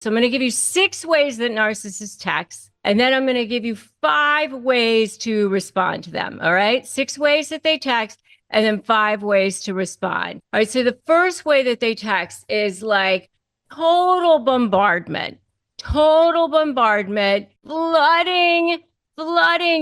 So I'm going to give you 6 ways that narcissists text, and then I'm going to give you 5 ways to respond to them. All right. 6 ways that they text, and then 5 ways to respond. All right. So the first way that they text is like total bombardment, flooding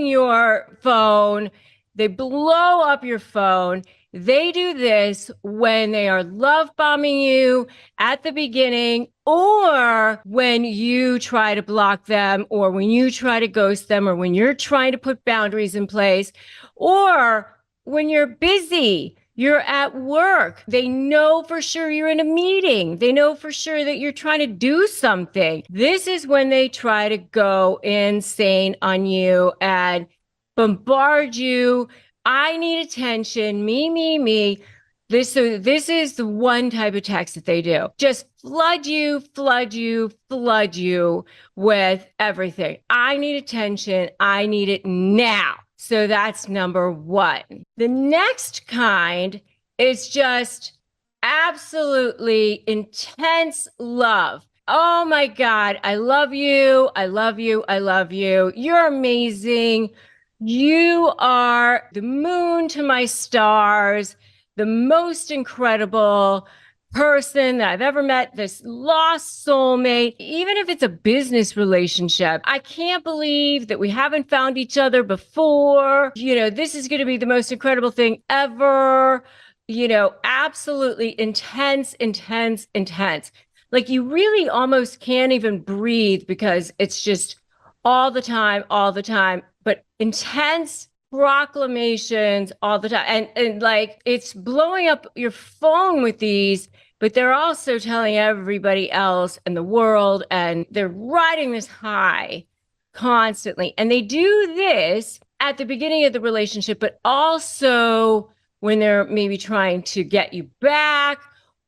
your phone. They blow up your phone. They do this when they are love bombing you at the beginning, or when you try to block them, or when you try to ghost them, or when you're trying to put boundaries in place, or when you're busy, you're at work. They know for sure you're in a meeting. They know for sure that you're trying to do something. This is when they try to go insane on you and bombard you. I need attention, me. This is the one type of text that they do. Just flood you with everything. I need attention. I need it now. So that's number 1. The next kind is just absolutely intense love. Oh my God, I love you. You're amazing. You are the moon to my stars, the most incredible person that I've ever met, this lost soulmate. Even if it's a business relationship, I can't believe that we haven't found each other before. This is going to be the most incredible thing ever. Absolutely intense. Like you really almost can't even breathe because it's just all the time, but intense proclamations all the time. And like it's blowing up your phone with these, but they're also telling everybody else in the world, and they're riding this high constantly. And they do this at the beginning of the relationship, but also when they're maybe trying to get you back,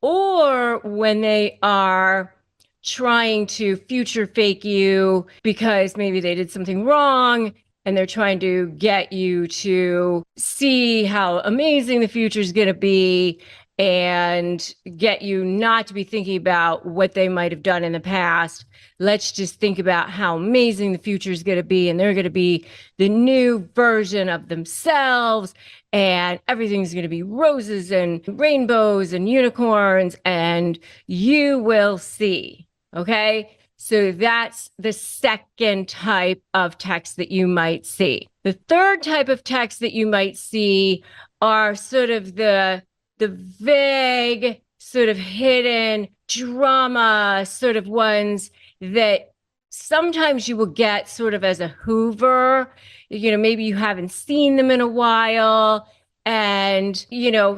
or when they are trying to future fake you because maybe they did something wrong and they're trying to get you to see how amazing the future is going to be and get you not to be thinking about what they might have done in the past. Let's just think about how amazing the future is going to be, and they're going to be the new version of themselves, and everything's going to be roses and rainbows and unicorns, and you will see. Okay. So that's the second type of text that you might see. The third type of text that you might see are sort of the vague, sort of hidden drama sort of ones that sometimes you will get sort of as a Hoover. Maybe you haven't seen them in a while, and,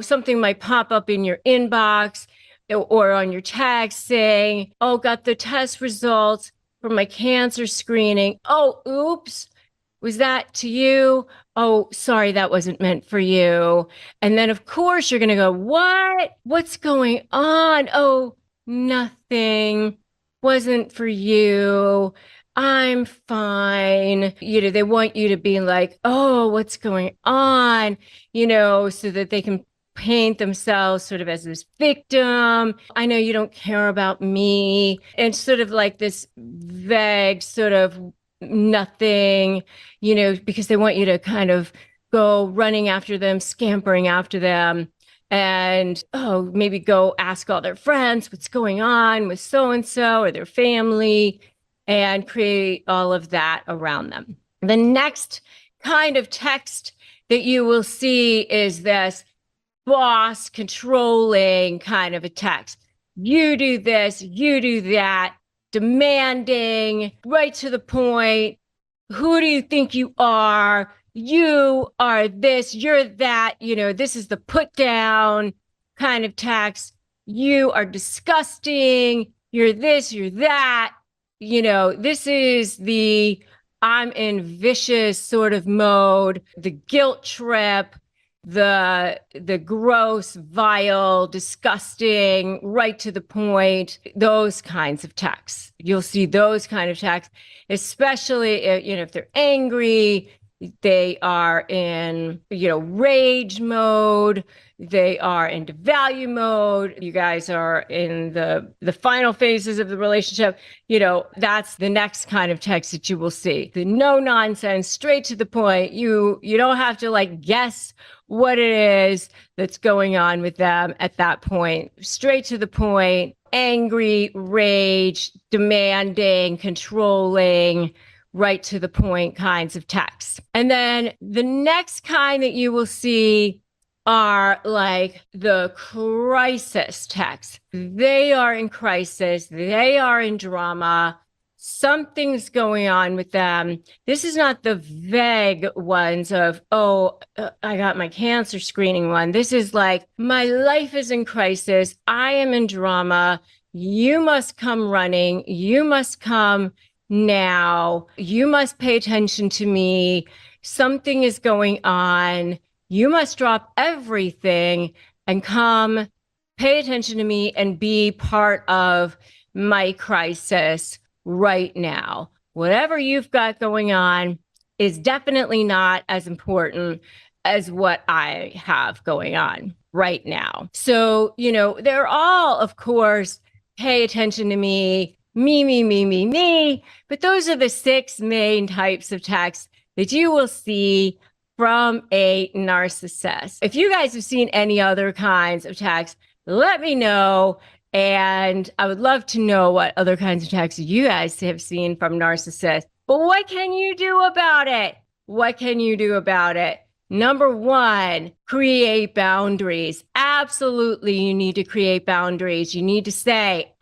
something might pop up in your inbox or on your text saying, oh, got the test results from my cancer screening. Oh, oops. Was that to you? Oh, sorry, that wasn't meant for you. And then, of course, you're going to go, what? What's going on? Oh, nothing. Wasn't for you. I'm fine. They want you to be like, oh, what's going on? So that they can paint themselves sort of as this victim. I know you don't care about me. And sort of like this vague sort of nothing, because they want you to kind of go running after them, scampering after them, and maybe go ask all their friends what's going on with so-and-so or their family, and create all of that around them. The next kind of text that you will see is this boss controlling kind of a text. You do this, you do that, demanding, right to the point. Who do you think you are? You are this, you're that. This is the put down kind of text. You are disgusting. You're this, you're that. This is the I'm in vicious sort of mode, the guilt trip, the gross, vile, disgusting, right to the point, those kinds of texts. You'll see those kind of texts, especially if they're angry, They are in, rage mode. They are in devalue mode. You guys are in the final phases of the relationship. That's the next kind of text that you will see. The no nonsense, straight to the point. You don't have to like guess what it is that's going on with them at that point. Straight to the point, angry, rage, demanding, controlling, right to the point kinds of texts. And then the next kind that you will see are like the crisis texts. They are in crisis. They are in drama. Something's going on with them. This is not the vague ones of, I got my cancer screening one. This is like, my life is in crisis. I am in drama. You must come running. You must come now. You must pay attention to me. Something is going on. You must drop everything and come pay attention to me and be part of my crisis right now. Whatever you've got going on is definitely not as important as what I have going on right now. So, they're all, of course, pay attention to me, me. But those are the 6 main types of texts that you will see from a narcissist. If you guys have seen any other kinds of texts, let me know. And I would love to know what other kinds of texts you guys have seen from narcissists. But what can you do about it? What can you do about it? Number 1, create boundaries. Absolutely, you need to create boundaries. You need to say,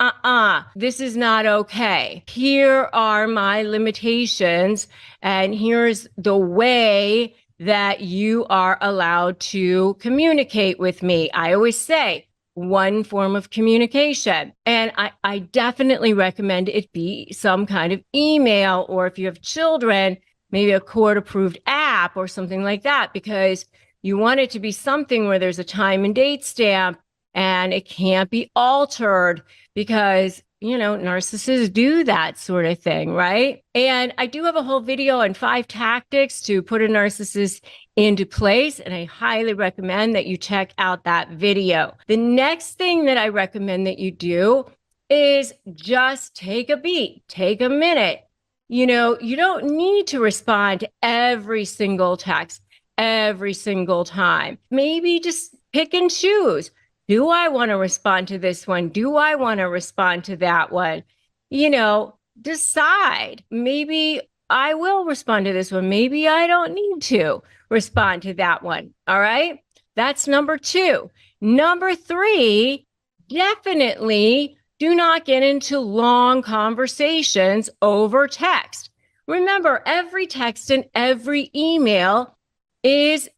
this is not okay. Here are my limitations, and here's the way that you are allowed to communicate with me. I always say, one form of communication. And I definitely recommend it be some kind of email, or if you have children, maybe a court-approved app or something like that, because you want it to be something where there's a time and date stamp and it can't be altered, because, narcissists do that sort of thing, right? And I do have a whole video on 5 tactics to put a narcissist into place, and I highly recommend that you check out that video. The next thing that I recommend that you do is just take a beat, take a minute. You don't need to respond to every single text every single time. Maybe just pick and choose. Do I want to respond to this one? Do I want to respond to that one? Decide. Maybe I will respond to this one. Maybe I don't need to respond to that one. All right. That's number 2. Number 3, definitely do not get into long conversations over text. Remember, every text and every email is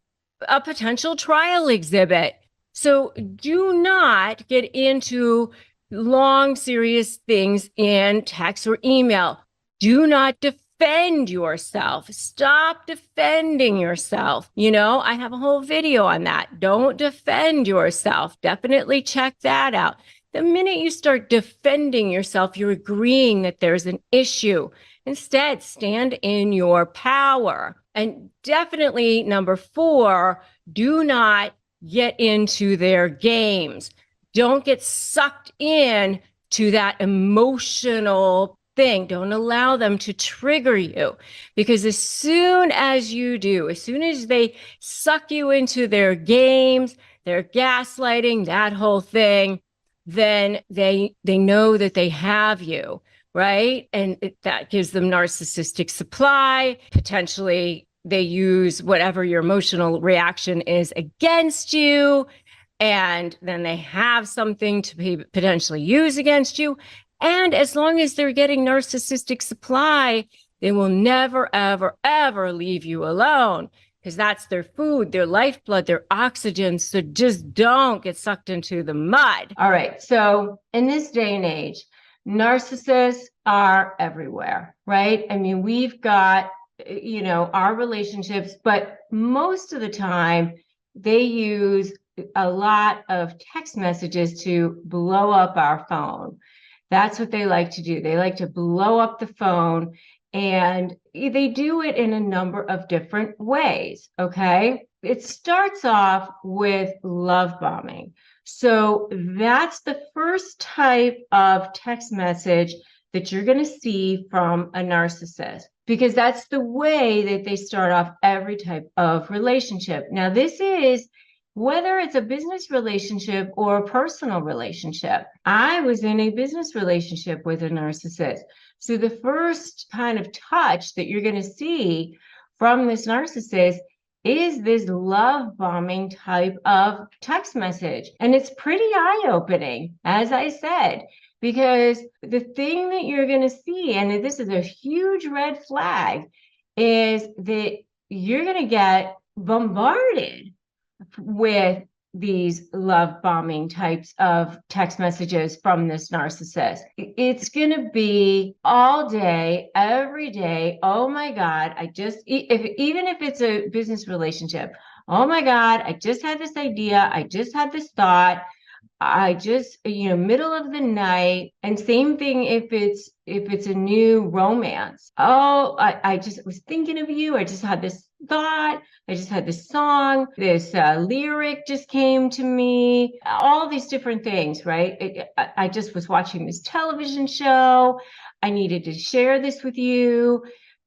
a potential trial exhibit. So do not get into long, serious things in text or email. Do not defend yourself. Stop defending yourself. I have a whole video on that. Don't defend yourself. Definitely check that out. The minute you start defending yourself, you're agreeing that there's an issue. Instead, stand in your power. And definitely, number 4, do not get into their games. Don't get sucked in to that emotional thing. Don't allow them to trigger you, because as soon as you do, as soon as they suck you into their games, their gaslighting, that whole thing, then they know that they have you, right? And that gives them narcissistic supply. Potentially, they use whatever your emotional reaction is against you, and then they have something to potentially use against you. And as long as they're getting narcissistic supply, they will never, ever, ever leave you alone, because that's their food, their lifeblood, their oxygen. So just don't get sucked into the mud. All right. So in this day and age, narcissists are everywhere, right? I mean, we've got, our relationships, but most of the time they use a lot of text messages to blow up our phone. That's what they like to do. They like to blow up the phone And they do it in a number of different ways, okay? It starts off with love bombing. So that's the first type of text message that you're going to see from a narcissist, because that's the way that they start off every type of relationship. Now, this is whether it's a business relationship or a personal relationship. I was in a business relationship with a narcissist. So the first kind of touch that you're going to see from this narcissist is this love bombing type of text message. And it's pretty eye-opening, as I said, because the thing that you're going to see, and this is a huge red flag, is that you're going to get bombarded with these love bombing types of text messages from this narcissist. It's going to be all day, every day. Oh my God, even if it's a business relationship, oh my God, I just had this idea. I just had this thought. I just, middle of the night. And same thing if it's a new romance. Oh, I just was thinking of you. I just had this thought. I just had this song. This lyric just came to me. All these different things, right? I just was watching this television show. I needed to share this with you.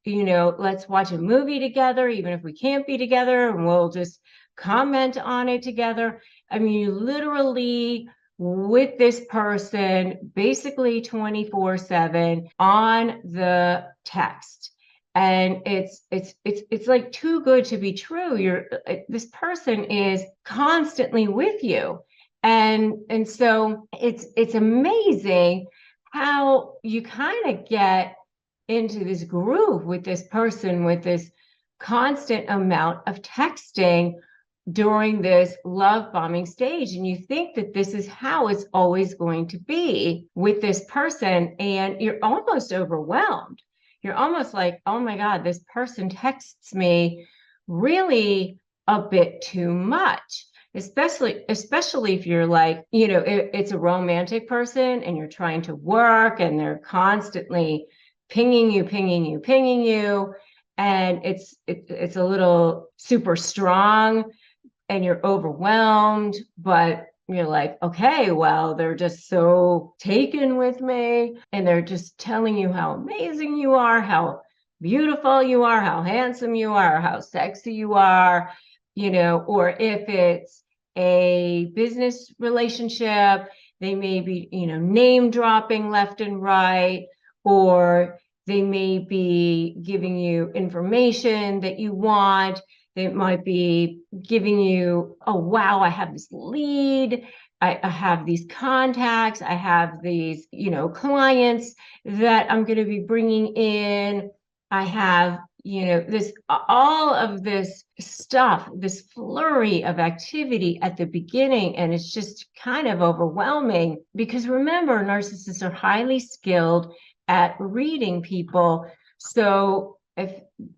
Let's watch a movie together, even if we can't be together, and we'll just comment on it together. I mean, you literally with this person basically 24/7 on the text. And it's like too good to be true. This person is constantly with you. And so it's amazing how you kind of get into this groove with this person with this constant amount of texting during this love bombing stage. And you think that this is how it's always going to be with this person. And you're almost overwhelmed. You're almost like, oh my God, this person texts me really a bit too much. Especially if you're like, it's a romantic person and you're trying to work and they're constantly pinging you. And it's a little super strong and you're overwhelmed, but you're like, okay, well, they're just so taken with me and they're just telling you how amazing you are, how beautiful you are, how handsome you are, how sexy you are, or if it's a business relationship, they may be, name dropping left and right, or they may be giving you information that you want. They might be giving you, oh, wow, I have this lead. I have these contacts. I have these, clients that I'm going to be bringing in. I have, all of this stuff, this flurry of activity at the beginning. And it's just kind of overwhelming because remember, narcissists are highly skilled at reading people. So if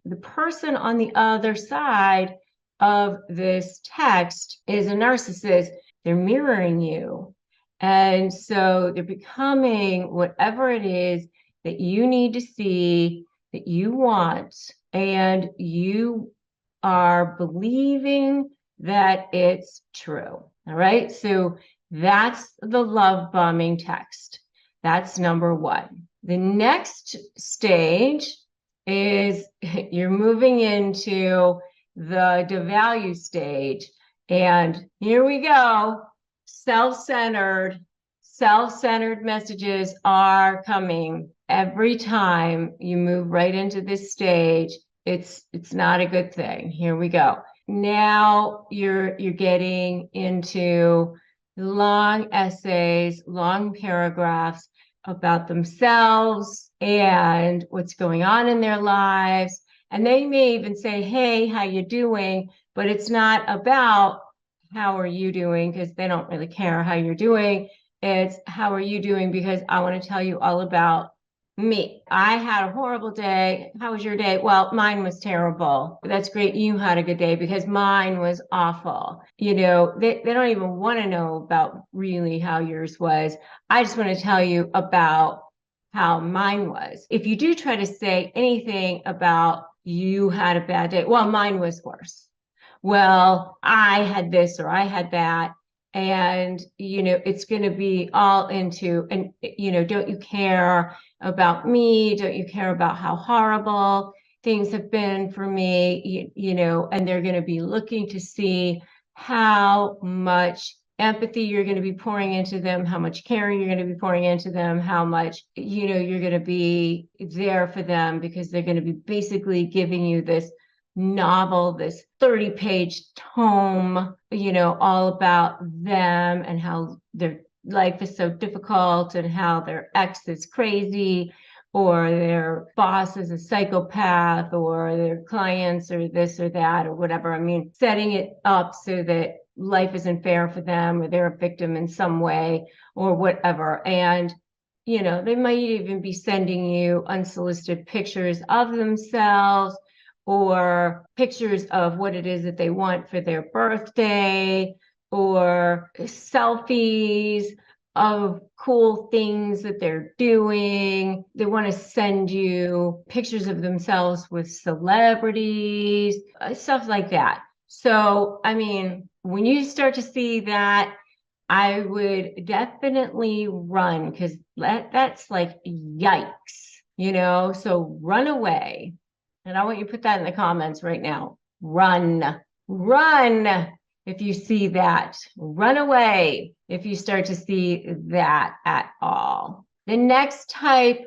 the person on the other side of this text is a narcissist, they're mirroring you. And so they're becoming whatever it is that you need to see, that you want, and you are believing that it's true. All right. So that's the love bombing text. That's number one. The next stage is you're moving into the devalue stage. And here we go. Self-centered messages are coming every time you move right into this stage. It's not a good thing. Here we go. Now you're getting into long essays, long paragraphs about themselves and what's going on in their lives. And they may even say, hey, how you doing? But it's not about how are you doing, because they don't really care how you're doing. It's how are you doing, because I want to tell you all about me. I had a horrible day. How was your day? Well, mine was terrible. That's great. You had a good day, because mine was awful. They don't even want to know about really how yours was. I just want to tell you about how mine was. If you do try to say anything about you had a bad day, well, mine was worse. Well, I had this or I had that. And, it's going to be all into, and, don't you care about me? Don't you care about how horrible things have been for me? And they're going to be looking to see how much empathy you're going to be pouring into them, how much caring you're going to be pouring into them, how much, you're going to be there for them, because they're going to be basically giving you this novel, this 30-page tome, all about them and how their life is so difficult and how their ex is crazy, or their boss is a psychopath, or their clients are this or that or whatever. I mean, setting it up so that life isn't fair for them, or they're a victim in some way or whatever. And they might even be sending you unsolicited pictures of themselves, or pictures of what it is that they want for their birthday, or selfies of cool things that they're doing. They want to send you pictures of themselves with celebrities, stuff like that. So, I mean, when you start to see that, I would definitely run, because that's like, yikes, so run away. And I want you to put that in the comments right now. Run, run if you see that. Run away if you start to see that at all. The next type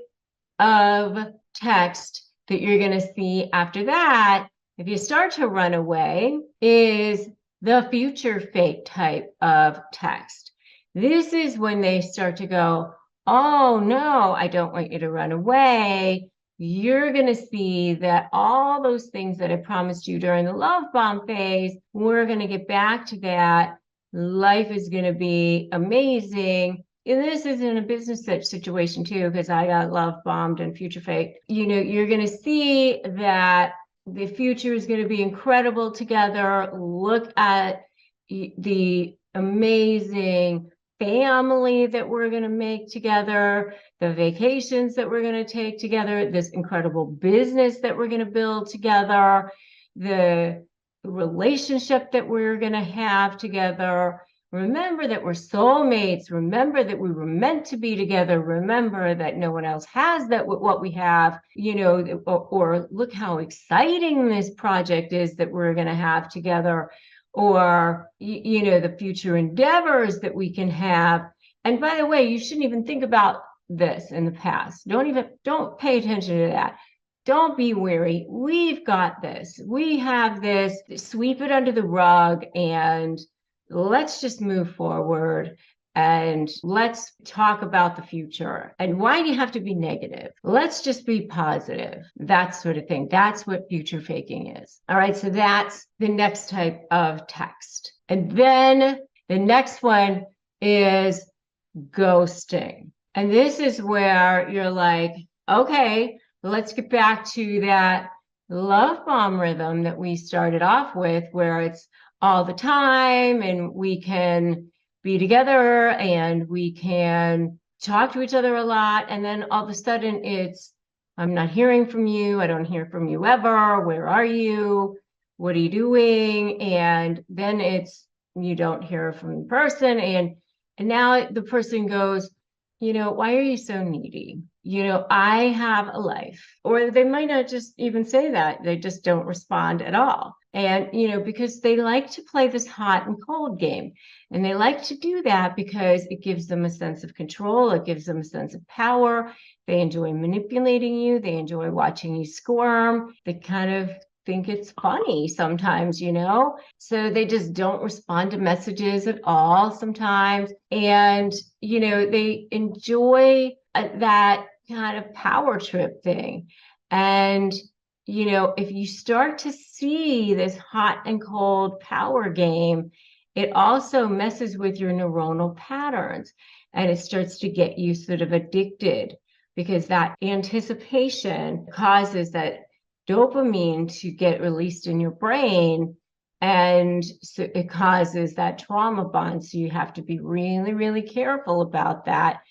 of text that you're going to see after that, if you start to run away, is the future fake type of text. This is when they start to go, oh no, I don't want you to run away. You're going to see that all those things that I promised you during the love bomb phase, we're going to get back to that. Life is going to be amazing. And this is in a business situation too, because I got love bombed and future fake. You're going to see that the future is going to be incredible together. Look at the amazing family that we're going to make together, the vacations that we're going to take together, this incredible business that we're going to build together, the relationship that we're going to have together. Remember that we're soulmates. Remember that we were meant to be together. Remember that no one else has that what we have, or look how exciting this project is that we're going to have together, or, the future endeavors that we can have. And by the way, you shouldn't even think about this in the past. Don't pay attention to that. Don't be weary. We've got this. We have this. Sweep it under the rug and let's just move forward, and let's talk about the future. And why do you have to be negative? Let's just be positive. That sort of thing. That's what future faking is. All right. So that's the next type of text. And then the next one is ghosting. And this is where you're like, okay, let's get back to that love bomb rhythm that we started off with, where it's all the time and we can be together and we can talk to each other a lot. And then all of a sudden it's, I'm not hearing from you. I don't hear from you ever. Where are you? What are you doing? And then it's, you don't hear from the person. And now the person goes, why are you so needy? I have a life. Or they might not just even say that. They just don't respond at all. And, because they like to play this hot and cold game. And they like to do that because it gives them a sense of control. It gives them a sense of power. They enjoy manipulating you. They enjoy watching you squirm. They kind of think it's funny sometimes, so they just don't respond to messages at all sometimes. And, they enjoy that kind of power trip thing. And, if you start to see this hot and cold power game, it also messes with your neuronal patterns, and it starts to get you sort of addicted, because that anticipation causes that dopamine to get released in your brain, and so it causes that trauma bond. So you have to be really, really careful about that.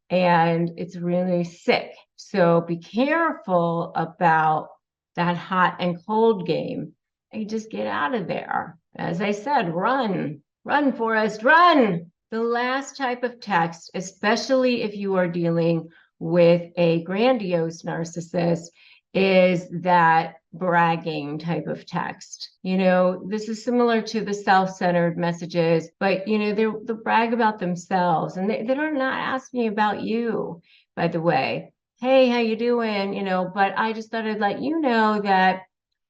and it's really sick. So be careful about that hot and cold game and just get out of there. As I said, run, Forrest, run. The last type of text, especially if you are dealing with a grandiose narcissist, is that bragging type of text. This is similar to the self-centered messages, but they brag about themselves, and they're not asking about you, by the way. Hey, how you doing? But I just thought I'd let you know that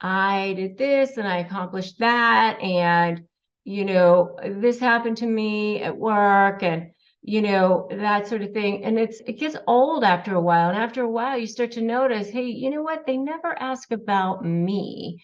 I did this and I accomplished that, and this happened to me at work, and that sort of thing. And it gets old after a while. And after a while, you start to notice, hey, you know what? They never ask about me.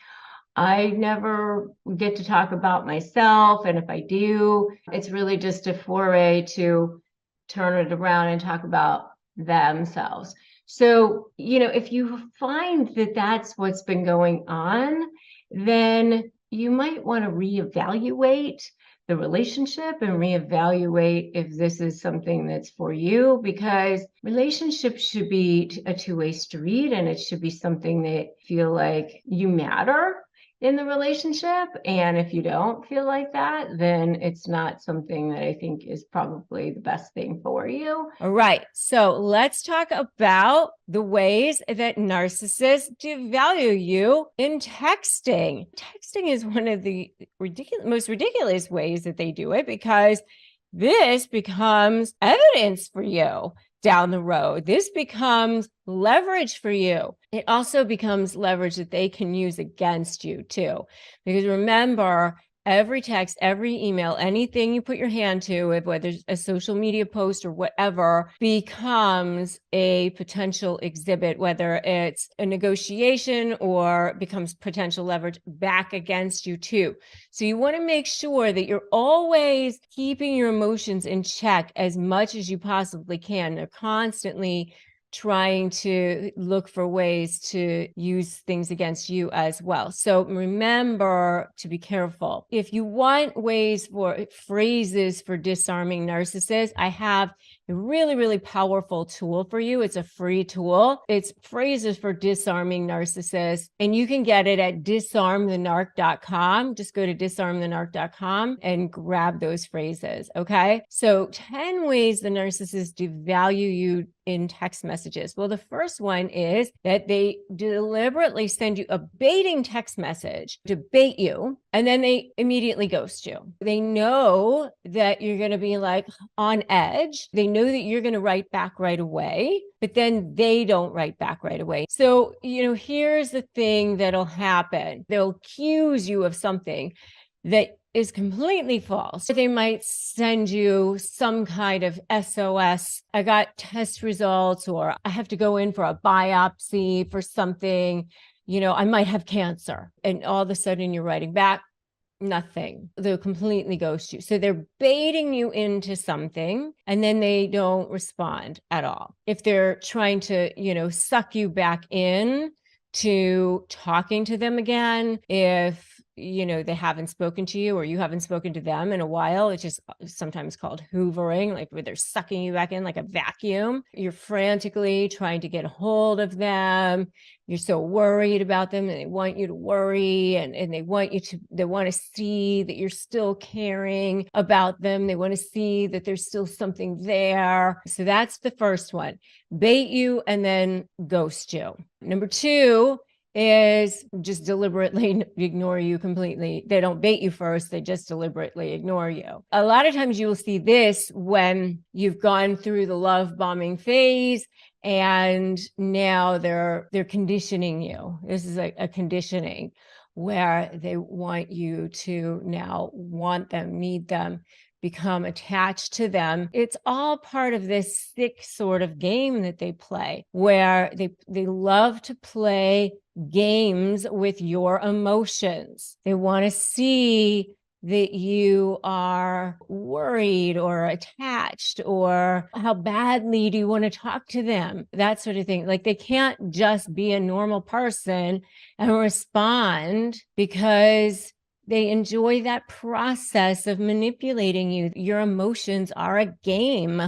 I never get to talk about myself. And if I do, it's really just a foray to turn it around and talk about themselves. So, if you find that that's what's been going on, then you might want to reevaluate the relationship and reevaluate if this is something that's for you, because relationships should be a two-way street, and it should be something that feel like you matter in the relationship. And if you don't feel like that, then it's not something that I think is probably the best thing for you. All right. So let's talk about the ways that narcissists devalue you in texting. Texting is one of the most ridiculous ways that they do it, because this becomes evidence for you down the road. This becomes leverage for you. It also becomes leverage that they can use against you too. Because remember, every text, every email, anything you put your hand to, whether it's a social media post or whatever, becomes a potential exhibit, whether it's a negotiation or becomes potential leverage back against you too. So you want to make sure that you're always keeping your emotions in check as much as you possibly can. They're constantly trying to look for ways to use things against you as well. So remember to be careful. If you want ways for phrases for disarming narcissists, I have a really, really powerful tool for you. It's a free tool. It's phrases for disarming narcissists, and you can get it at disarmthenarc.com. Just go to disarmthenarc.com and grab those phrases. Okay. So 10 ways the narcissists devalue you in text messages. Well, the first one is that they deliberately send you a baiting text message to bait you, and then they immediately ghost you. They know that you're going to be like on edge. They know that you're going to write back right away, but then they don't write back right away. So, here's the thing that'll happen. They'll accuse you of something that is completely false. They might send you some kind of SOS. I got test results, or I have to go in for a biopsy for something. I might have cancer. And all of a sudden you're writing back, nothing. They'll completely ghost you. So they're baiting you into something, and then they don't respond at all. If they're trying to, suck you back in to talking to them again, if they haven't spoken to you or you haven't spoken to them in a while, it's just sometimes called hoovering, like where they're sucking you back in like a vacuum. You're frantically trying to get a hold of them. You're so worried about them, and they want you to worry, and they want to see that you're still caring about them. They want to see that there's still something there. So that's the first one. Bait you and then ghost you. Number 2 is just deliberately ignore you completely. They don't bait you first. They just deliberately ignore you. A lot of times you will see this when you've gone through the love bombing phase, and now they're conditioning you. This is a conditioning where they want you to now want them, need them, become attached to them. It's all part of this sick sort of game that they play, where they love to play games with your emotions. They want to see that you are worried or attached, or how badly do you want to talk to them, that sort of thing. Like, they can't just be a normal person and respond, because they enjoy that process of manipulating you. Your emotions are a game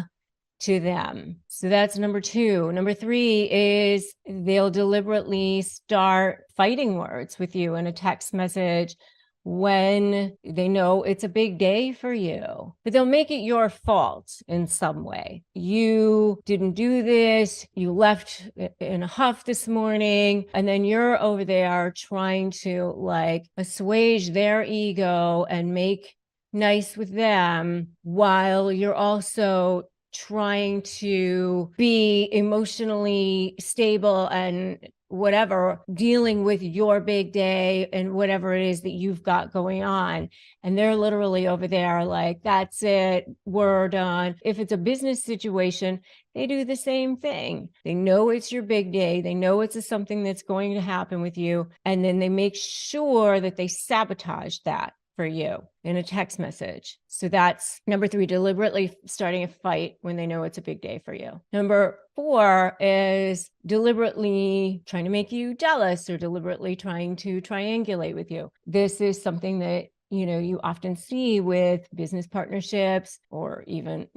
to them. So that's number 2. Number 3 is they'll deliberately start fighting words with you in a text message when they know it's a big day for you, but they'll make it your fault in some way. You didn't do this, you left in a huff this morning, and then you're over there trying to like assuage their ego and make nice with them while you're also trying to be emotionally stable and whatever, dealing with your big day and whatever it is that you've got going on. And they're literally over there like, that's it, we're done. If it's a business situation, they do the same thing. They know it's your big day. They know it's something that's going to happen with you. And then they make sure that they sabotage that for you in a text message. So that's number 3, deliberately starting a fight when they know it's a big day for you. Number 4 is deliberately trying to make you jealous or deliberately trying to triangulate with you. This is something that you often see with business partnerships or even,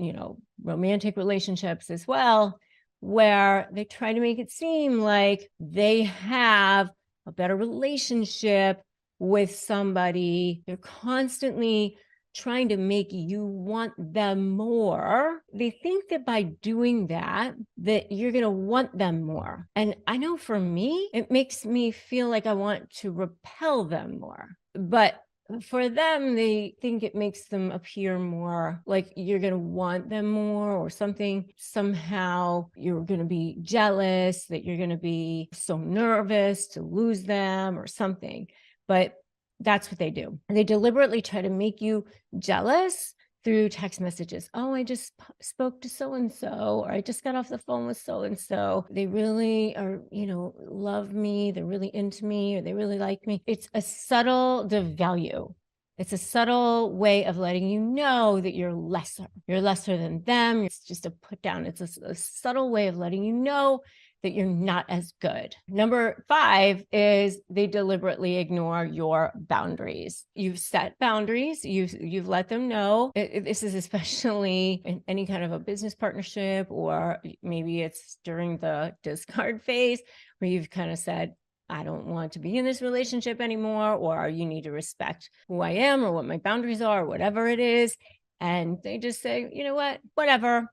romantic relationships as well, where they try to make it seem like they have a better relationship with somebody. They're constantly trying to make you want them more. They think that by doing that you're going to want them more. And I know for me, it makes me feel like I want to repel them more. But for them, they think it makes them appear more like you're going to want them more or something. Somehow you're going to be jealous, that you're going to be so nervous to lose them or something. But that's what they do. They deliberately try to make you jealous through text messages. Oh, I just spoke to so-and-so, or I just got off the phone with so-and-so. They really are, love me. They're really into me, or they really like me. It's a subtle devalue. It's a subtle way of letting you know that you're lesser. You're lesser than them. It's just a put down. It's a subtle way of letting you know that you're not as good. Number 5 is they deliberately ignore your boundaries. You've set boundaries. You've let them know. This is especially in any kind of a business partnership, or maybe it's during the discard phase where you've kind of said, I don't want to be in this relationship anymore, or you need to respect who I am or what my boundaries are, or whatever it is. And they just say, you know what, whatever.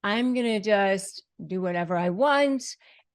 I'm going to just do whatever I want,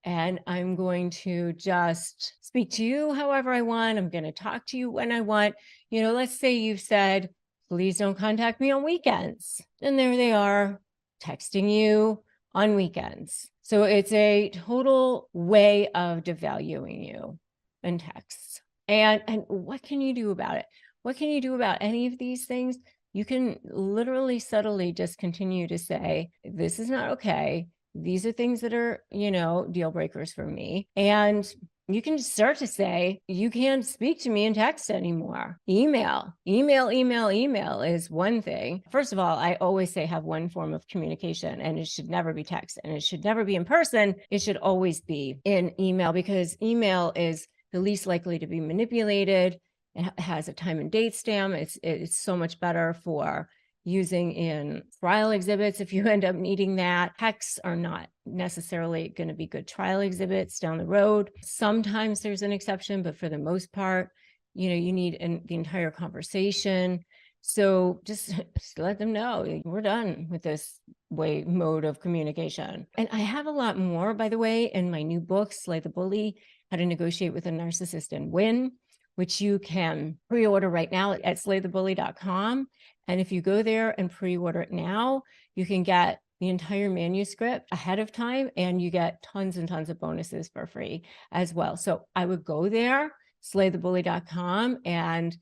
and I'm going to just speak to you however I want. I'm going to talk to you when I want. Let's say you've said, please don't contact me on weekends. And there they are texting you on weekends. So it's a total way of devaluing you in texts. And what can you do about it? What can you do about any of these things? You can literally subtly just continue to say, this is not okay. These are things that are, deal breakers for me. And you can start to say, you can't speak to me in text anymore. Email is one thing. First of all, I always say have one form of communication, and it should never be text, and it should never be in person. It should always be in email, because email is the least likely to be manipulated. It has a time and date stamp. It's so much better for using in trial exhibits if you end up needing that. Texts are not necessarily going to be good trial exhibits down the road. Sometimes there's an exception, but for the most part, you need the entire conversation. So just let them know we're done with this mode of communication. And I have a lot more, by the way, in my new book, Slay the Bully, How to Negotiate with a Narcissist and Win, which you can pre-order right now at slaythebully.com. And if you go there and pre-order it now, you can get the entire manuscript ahead of time, and you get tons and tons of bonuses for free as well. So I would go there, slaythebully.com, and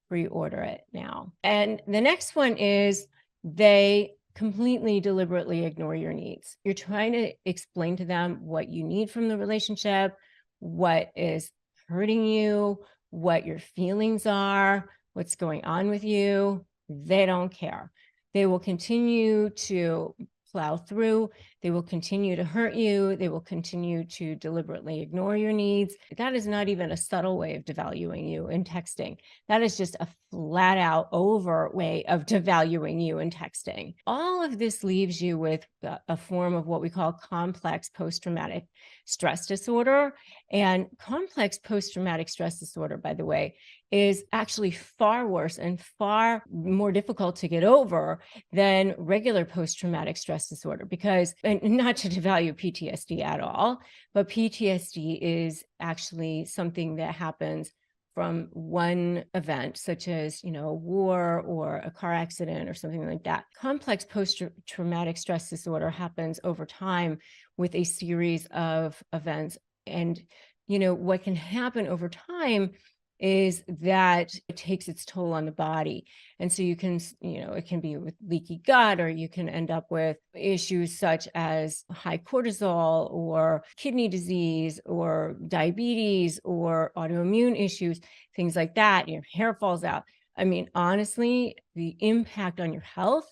pre-order it now. And the next one is they completely deliberately ignore your needs. You're trying to explain to them what you need from the relationship, what is hurting you, what your feelings are, what's going on with you. They don't care. They will continue to plow through. They will continue to hurt you. They will continue to deliberately ignore your needs. That is not even a subtle way of devaluing you in texting. That is just a flat out over way of devaluing you in texting. All of this leaves you with a form of what we call complex post-traumatic stress disorder. And complex post-traumatic stress disorder, by the way, is actually far worse and far more difficult to get over than regular post-traumatic stress disorder, because, and not to devalue PTSD at all, but PTSD is actually something that happens from one event, such as, a war or a car accident or something like that. Complex post-traumatic stress disorder happens over time with a series of events. And, what can happen over time is that it takes its toll on the body. And so you can, it can be with leaky gut, or you can end up with issues such as high cortisol or kidney disease or diabetes or autoimmune issues, things like that. Your hair falls out. I mean, honestly, the impact on your health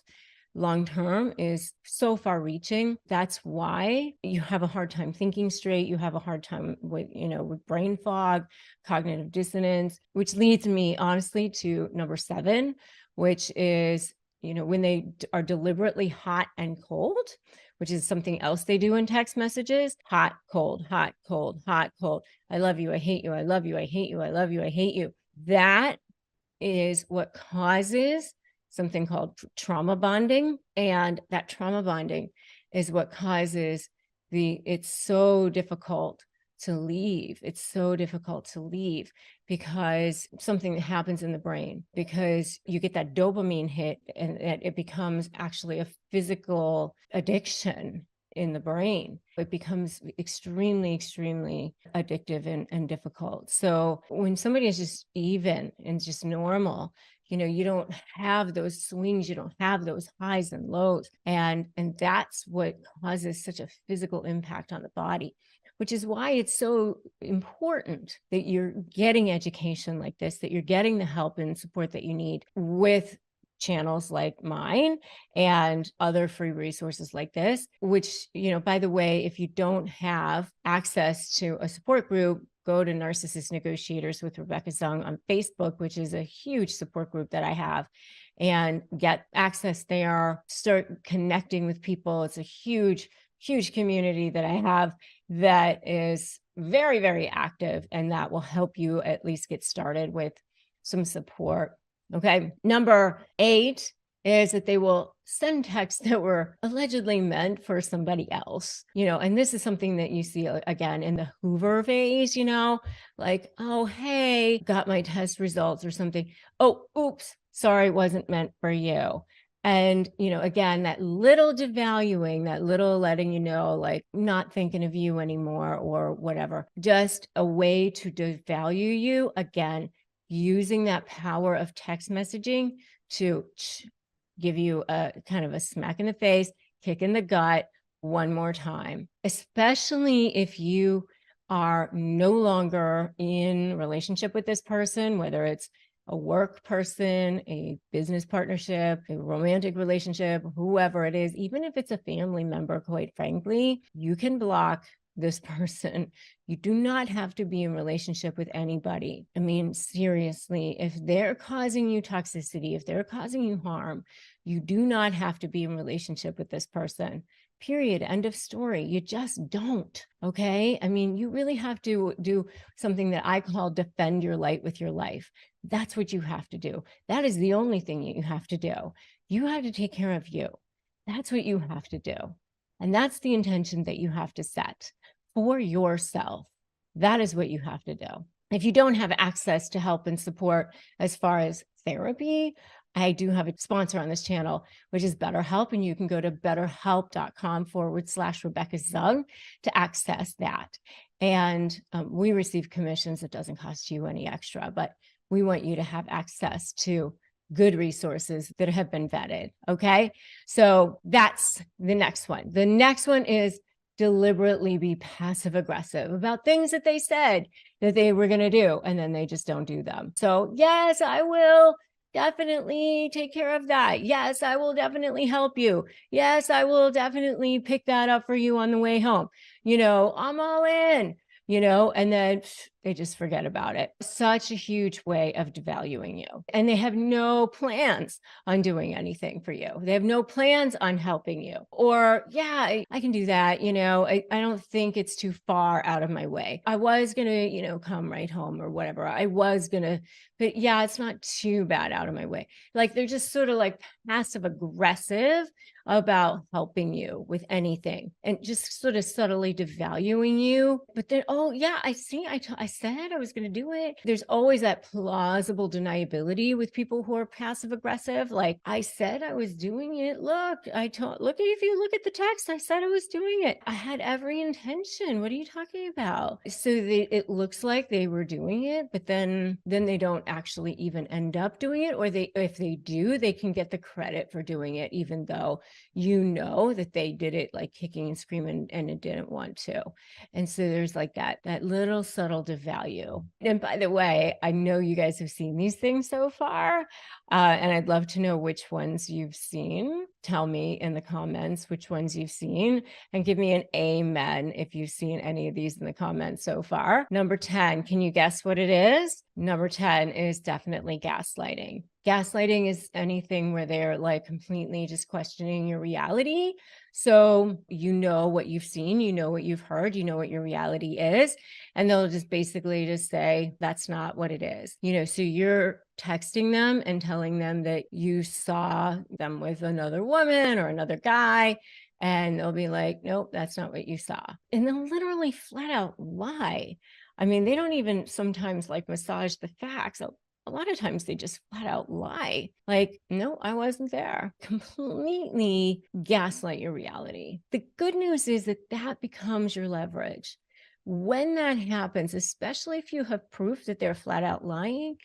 long-term is so far reaching. That's why you have a hard time thinking straight. You have a hard time with, with brain fog, cognitive dissonance, which leads me honestly to number 7, which is, when they are deliberately hot and cold, which is something else they do in text messages. Hot, cold, hot, cold, hot, cold. I love you. I hate you. I love you. I hate you. I love you. I hate you. That is what causes something called trauma bonding. And that trauma bonding is what causes it's so difficult to leave. It's so difficult to leave because something that happens in the brain, because you get that dopamine hit and it becomes actually a physical addiction in the brain. It becomes extremely, extremely addictive and difficult. So when somebody is just even and just normal, you don't have those swings, you don't have those highs and lows. And that's what causes such a physical impact on the body, which is why it's so important that you're getting education like this, that you're getting the help and support that you need with channels like mine and other free resources like this, which, by the way, if you don't have access to a support group, go to Narcissist Negotiators with Rebecca Zung on Facebook, which is a huge support group that I have, and get access there, start connecting with people. It's a huge, huge community that I have that is very, very active, and that will help you at least get started with some support. Okay. Number 8 is that they will send texts that were allegedly meant for somebody else, and this is something that you see again in the Hoover phase, like, oh, hey, got my test results or something. Oh, oops, sorry, wasn't meant for you. And, again, that little devaluing, that little letting like, not thinking of you anymore or whatever, just a way to devalue you, again, using that power of text messaging to give you a kind of a smack in the face, kick in the gut one more time, especially if you are no longer in relationship with this person, whether it's a work person, a business partnership, a romantic relationship, whoever it is, even if it's a family member, quite frankly, you can block this person. You do not have to be in relationship with anybody. I mean, seriously, if they're causing you toxicity, if they're causing you harm, you do not have to be in relationship with this person. Period. End of story. You just don't. Okay. I mean, you really have to do something that I call defend your light with your life. That's what you have to do. That is the only thing that you have to do. You have to take care of you. That's what you have to do. And that's the intention that you have to set for yourself. That is what you have to do. If you don't have access to help and support as far as therapy, I do have a sponsor on this channel, which is BetterHelp, and you can go to betterhelp.com/Rebecca Zung to access that. And we receive commissions. It doesn't cost you any extra, but we want you to have access to good resources that have been vetted. Okay. So that's the next one. The next one is deliberately be passive aggressive about things that they said that they were going to do, and then they just don't do them. So yes, I will definitely take care of that. Yes, I will definitely help you. Yes, I will definitely pick that up for you on the way home. I'm all in, and then they just forget about it. Such a huge way of devaluing you. And they have no plans on doing anything for you. They have no plans on helping you. Or, yeah, I can do that. I don't think it's too far out of my way. I was going to, come right home or whatever. I was going to, but yeah, it's not too bad out of my way. Like they're just sort of like passive aggressive about helping you with anything and just sort of subtly devaluing you. But then, oh yeah, I see. I said I was going to do it. There's always that plausible deniability with people who are passive aggressive. Like I said I was doing it. Look, if you look at the text, I said I was doing it. I had every intention. What are you talking about? So it looks like they were doing it, but then they don't actually even end up doing it, or if they do, they can get the credit for doing it, even though that they did it like kicking and screaming and it didn't want to. And so there's like that little subtle devalue. And by the way, I know you guys have seen these things so far, and I'd love to know which ones you've seen. Tell me in the comments which ones you've seen, and give me an amen if you've seen any of these in the comments so far. Number 10, can you guess what it is? Number 10 is definitely gaslighting. Gaslighting is anything where they're like completely just questioning your reality. So you know what you've seen, you know what you've heard, you know what your reality is, and they'll just basically just say, that's not what it is. So you're texting them and telling them that you saw them with another woman or another guy, and they'll be like, nope, that's not what you saw. And they'll literally flat out lie. I mean, they don't even sometimes like massage the facts. A lot of times they just flat out lie. Like, no, I wasn't there. Completely gaslight your reality. The good news is that becomes your leverage. When that happens, especially if you have proof that they're flat out lying,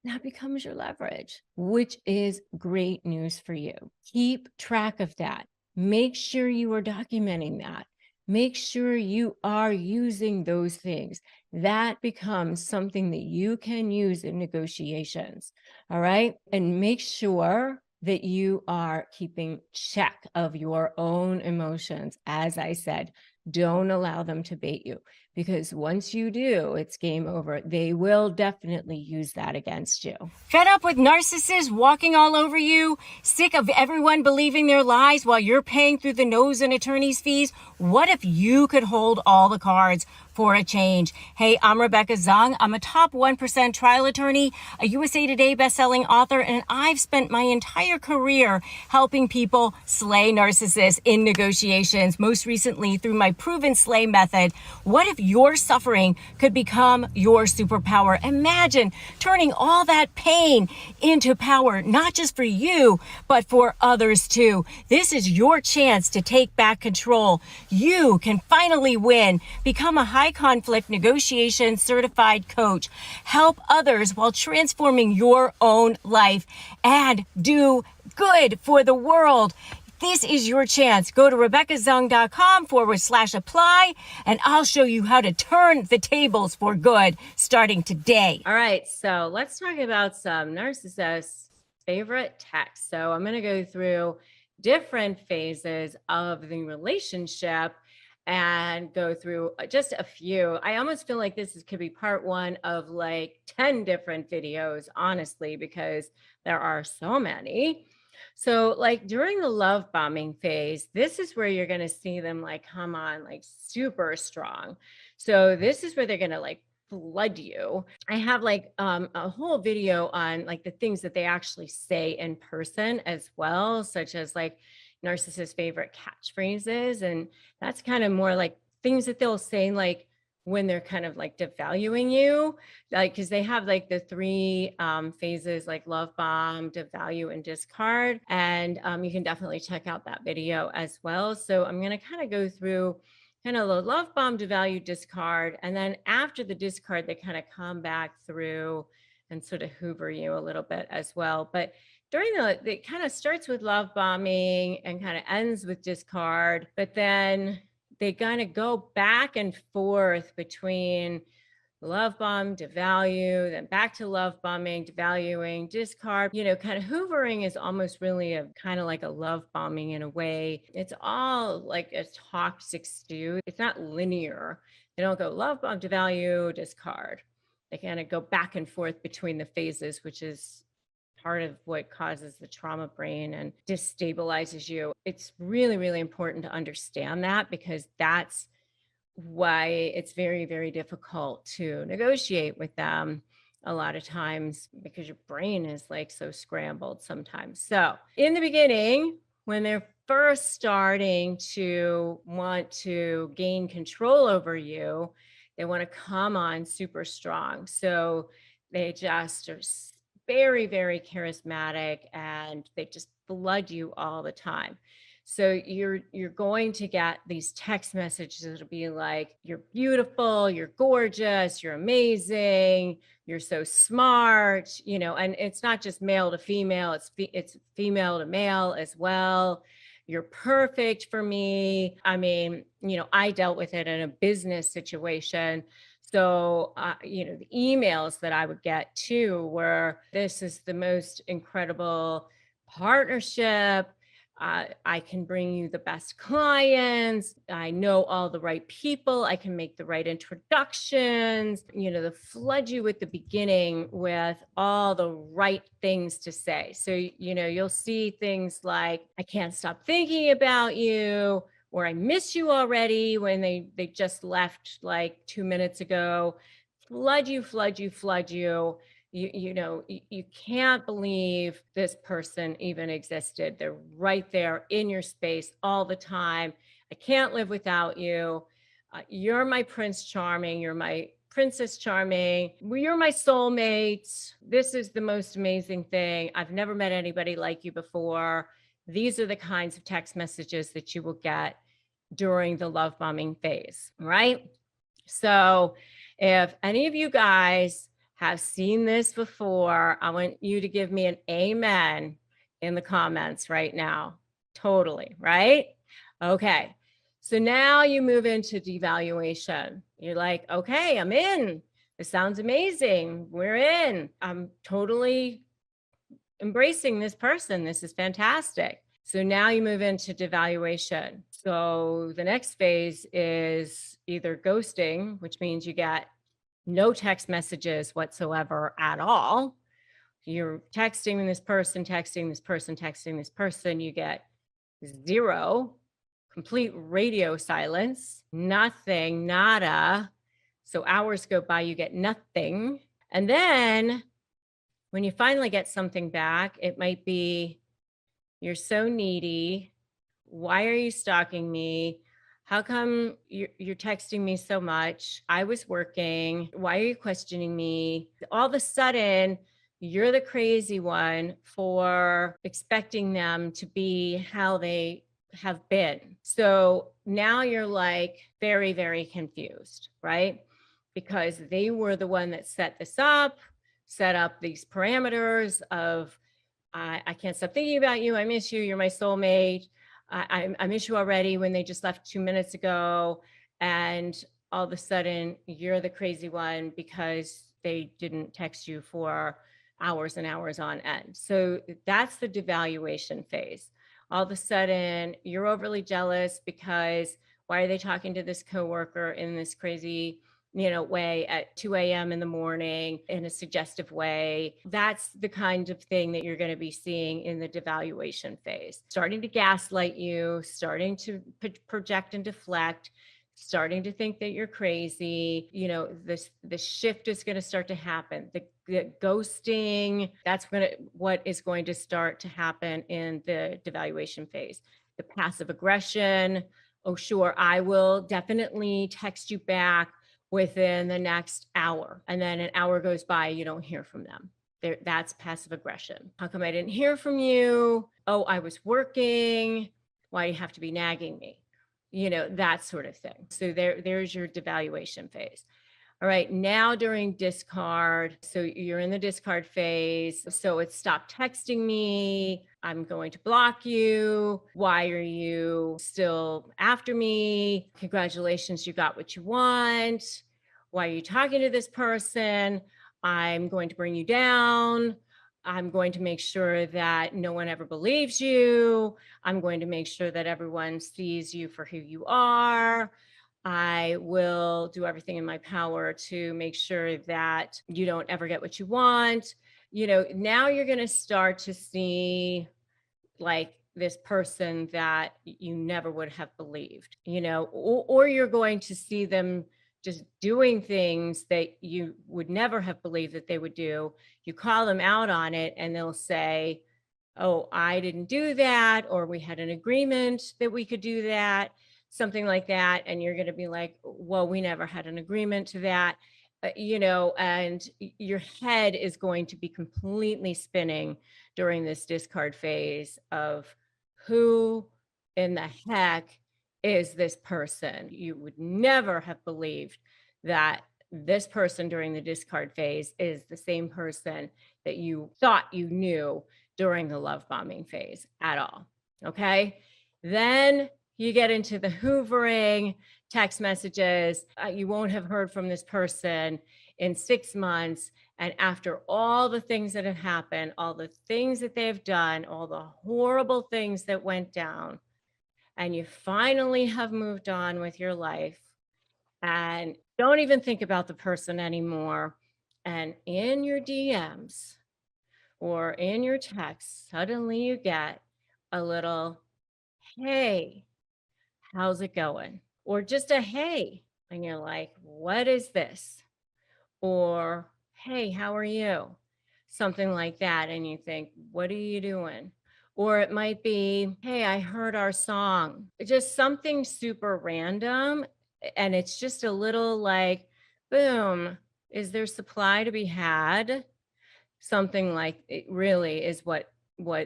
that becomes your leverage, which is great news for you. Keep track of that. Make sure you are documenting that. Make sure you are using those things. That becomes something that you can use in negotiations. All right. And make sure that you are keeping check of your own emotions. As I said, don't allow them to bait you, because once you do, it's game over. They will definitely use that against you. Fed up with narcissists walking all over you? Sick of everyone believing their lies while you're paying through the nose in attorney's fees? What if you could hold all the cards for a change? Hey, I'm Rebecca Zung. I'm a top 1% trial attorney, a USA Today bestselling author, and I've spent my entire career helping people slay narcissists in negotiations, most recently through my proven slay method. What if your suffering could become your superpower? Imagine turning all that pain into power, not just for you, but for others too. This is your chance to take back control. You can finally win. Become a high conflict negotiation certified coach. Help others while transforming your own life, and do good for the world. This is your chance. Go to RebeccaZung.com/apply, and I'll show you how to turn the tables for good starting today. All right, so let's talk about some narcissists' favorite texts. So I'm going to go through different phases of the relationship and go through just a few. I almost feel like could be part one of like 10 different videos, honestly, because there are so many. So like during the love bombing phase, this is where you're going to see them like come on like super strong. So this is where they're going to like flood you. I have like a whole video on like the things that they actually say in person as well, such as like narcissist favorite catchphrases. And that's kind of more like things that they'll say like when they're kind of like devaluing you, like because they have like the three phases, like love bomb, devalue, and discard. And you can definitely check out that video as well. So I'm going to kind of go through kind of the love bomb, devalue, discard, and then after the discard, they kind of come back through and sort of hoover you a little bit as well. But during it kind of starts with love bombing and kind of ends with discard, but then they kind of go back and forth between love bomb, devalue, then back to love bombing, devaluing, discard, kind of hoovering is almost really a kind of like a love bombing in a way. It's all like a toxic stew. It's not linear. They don't go love bomb, devalue, discard. They kind of go back and forth between the phases, which is part of what causes the trauma brain and destabilizes you. It's really, really important to understand that, because that's why it's very, very difficult to negotiate with them a lot of times, because your brain is like so scrambled sometimes. So in the beginning, when they're first starting to want to gain control over you, they want to come on super strong. So they just are very, very charismatic, and they just flood you all the time. So you're going to get these text messages that'll be like, you're beautiful, you're gorgeous, you're amazing, you're so smart, and it's not just male to female, it's female to male as well. You're perfect for me. I mean, I dealt with it in a business situation. So, the emails that I would get too were, this is the most incredible partnership. I can bring you the best clients. I know all the right people. I can make the right introductions, to flood you at the beginning with all the right things to say. So, you'll see things like, I can't stop thinking about you, or I miss you already, when they just left like 2 minutes ago. Flood you, flood you, flood you. You can't believe this person even existed. They're right there in your space all the time. I can't live without you. You're my Prince Charming. You're my Princess Charming. You're my soulmate. This is the most amazing thing. I've never met anybody like you before. These are the kinds of text messages that you will get during the love bombing phase, right? So if any of you guys have seen this before, I want you to give me an amen in the comments right now. Totally, right? Okay. So now you move into devaluation. You're like, okay, I'm in. This sounds amazing. We're in. I'm totally embracing this person. This is fantastic. So now you move into devaluation. So the next phase is either ghosting, which means you get no text messages whatsoever at all. You're texting this person, texting this person, texting this person. You get zero, complete radio silence, nothing, nada. So hours go by, you get nothing. And then when you finally get something back, it might be, you're so needy. Why are you stalking me? How come you're texting me so much? I was working. Why are you questioning me? All of a sudden, you're the crazy one for expecting them to be how they have been. So now you're like very, very confused, right? Because they were the one that set this up, set up these parameters of, I can't stop thinking about you. I miss you. You're my soulmate. I miss you already, when they just left 2 minutes ago. And all of a sudden you're the crazy one because they didn't text you for hours and hours on end. So that's the devaluation phase. All of a sudden you're overly jealous because, why are they talking to this coworker in this crazy way at 2 a.m. in the morning in a suggestive way? That's the kind of thing that you're going to be seeing in the devaluation phase. Starting to gaslight you, starting to project and deflect, starting to think that you're crazy. The shift is going to start to happen. The ghosting, that's what is going to start to happen in the devaluation phase. The passive aggression. Oh, sure, I will definitely text you back within the next hour. And then an hour goes by, you don't hear from them. That's passive aggression. How come I didn't hear from you? Oh, I was working. Why do you have to be nagging me? That sort of thing. So there's your devaluation phase. All right, now during discard, so you're in the discard phase. So it's, stop texting me. I'm going to block you. Why are you still after me? Congratulations, you got what you want. Why are you talking to this person? I'm going to bring you down. I'm going to make sure that no one ever believes you. I'm going to make sure that everyone sees you for who you are. I will do everything in my power to make sure that you don't ever get what you want. Now you're going to start to see like this person that you never would have believed, or you're going to see them just doing things that you would never have believed that they would do. You call them out on it and they'll say, oh, I didn't do that, or we had an agreement that we could do that, something like that. And you're going to be like, well, we never had an agreement to that. And your head is going to be completely spinning during this discard phase of who in the heck is this person? You would never have believed that this person during the discard phase is the same person that you thought you knew during the love bombing phase at all. Okay. Then you get into the hoovering, text messages. You won't have heard from this person in 6 months. And after all the things that have happened, all the things that they've done, all the horrible things that went down, and you finally have moved on with your life and don't even think about the person anymore. And in your DMs or in your text, suddenly you get a little, hey, how's it going? Or just a hey. And you're like, what is this? Or, hey, how are you? Something like that. And you think, what are you doing? Or it might be, hey, I heard our song. Just something super random. And it's just a little like, boom, is there supply to be had? Something like it really is what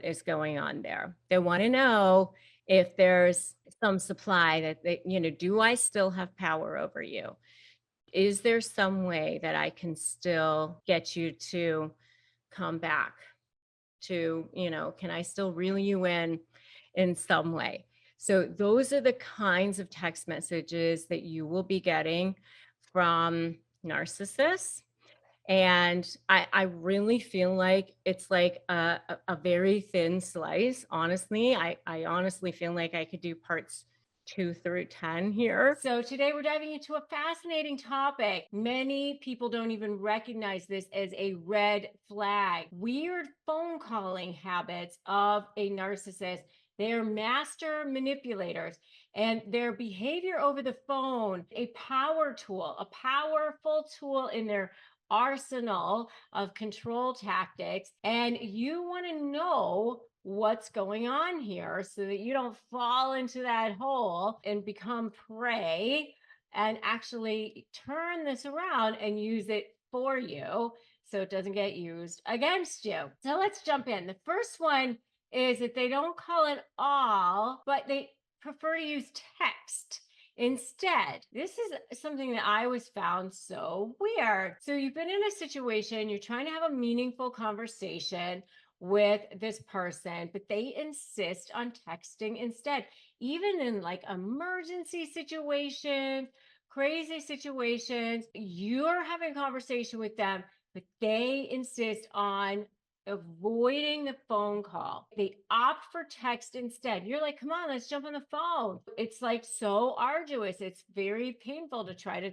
is going on there. They want to know if there's some supply that do I still have power over you? Is there some way that I can still get you to come back to, can I still reel you in some way? So those are the kinds of text messages that you will be getting from narcissists. And I really feel like it's like a very thin slice. Honestly, I honestly feel like I could do parts 2 through 10 here. So today we're diving into a fascinating topic. Many people don't even recognize this as a red flag. Weird phone calling habits of a narcissist. They are master manipulators, and their behavior over the phone, a power tool, a powerful tool in their arsenal of control tactics. And you want to know what's going on here so that you don't fall into that hole and become prey, and actually turn this around and use it for you so it doesn't get used against you. So let's jump in. The first one is that they don't call it all, but they prefer to use text instead. This is something that I always found so weird. So you've been in a situation, you're trying to have a meaningful conversation with this person, but they insist on texting instead, even in like emergency situations, crazy situations. You're having a conversation with them, but they insist on avoiding the phone call. They opt for text instead. You're like, come on, let's jump on the phone. It's like so arduous. It's very painful to try to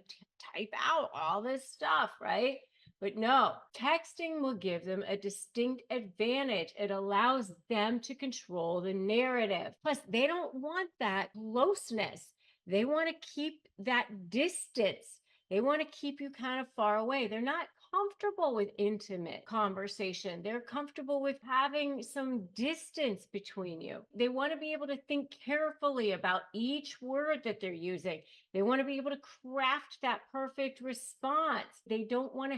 type out all this stuff, right? But no, texting will give them a distinct advantage. It allows them to control the narrative. Plus, they don't want that closeness. They want to keep that distance. They want to keep you kind of far away. They're not comfortable with intimate conversation. They're comfortable with having some distance between you. They want to be able to think carefully about each word that they're using. They want to be able to craft that perfect response. They don't want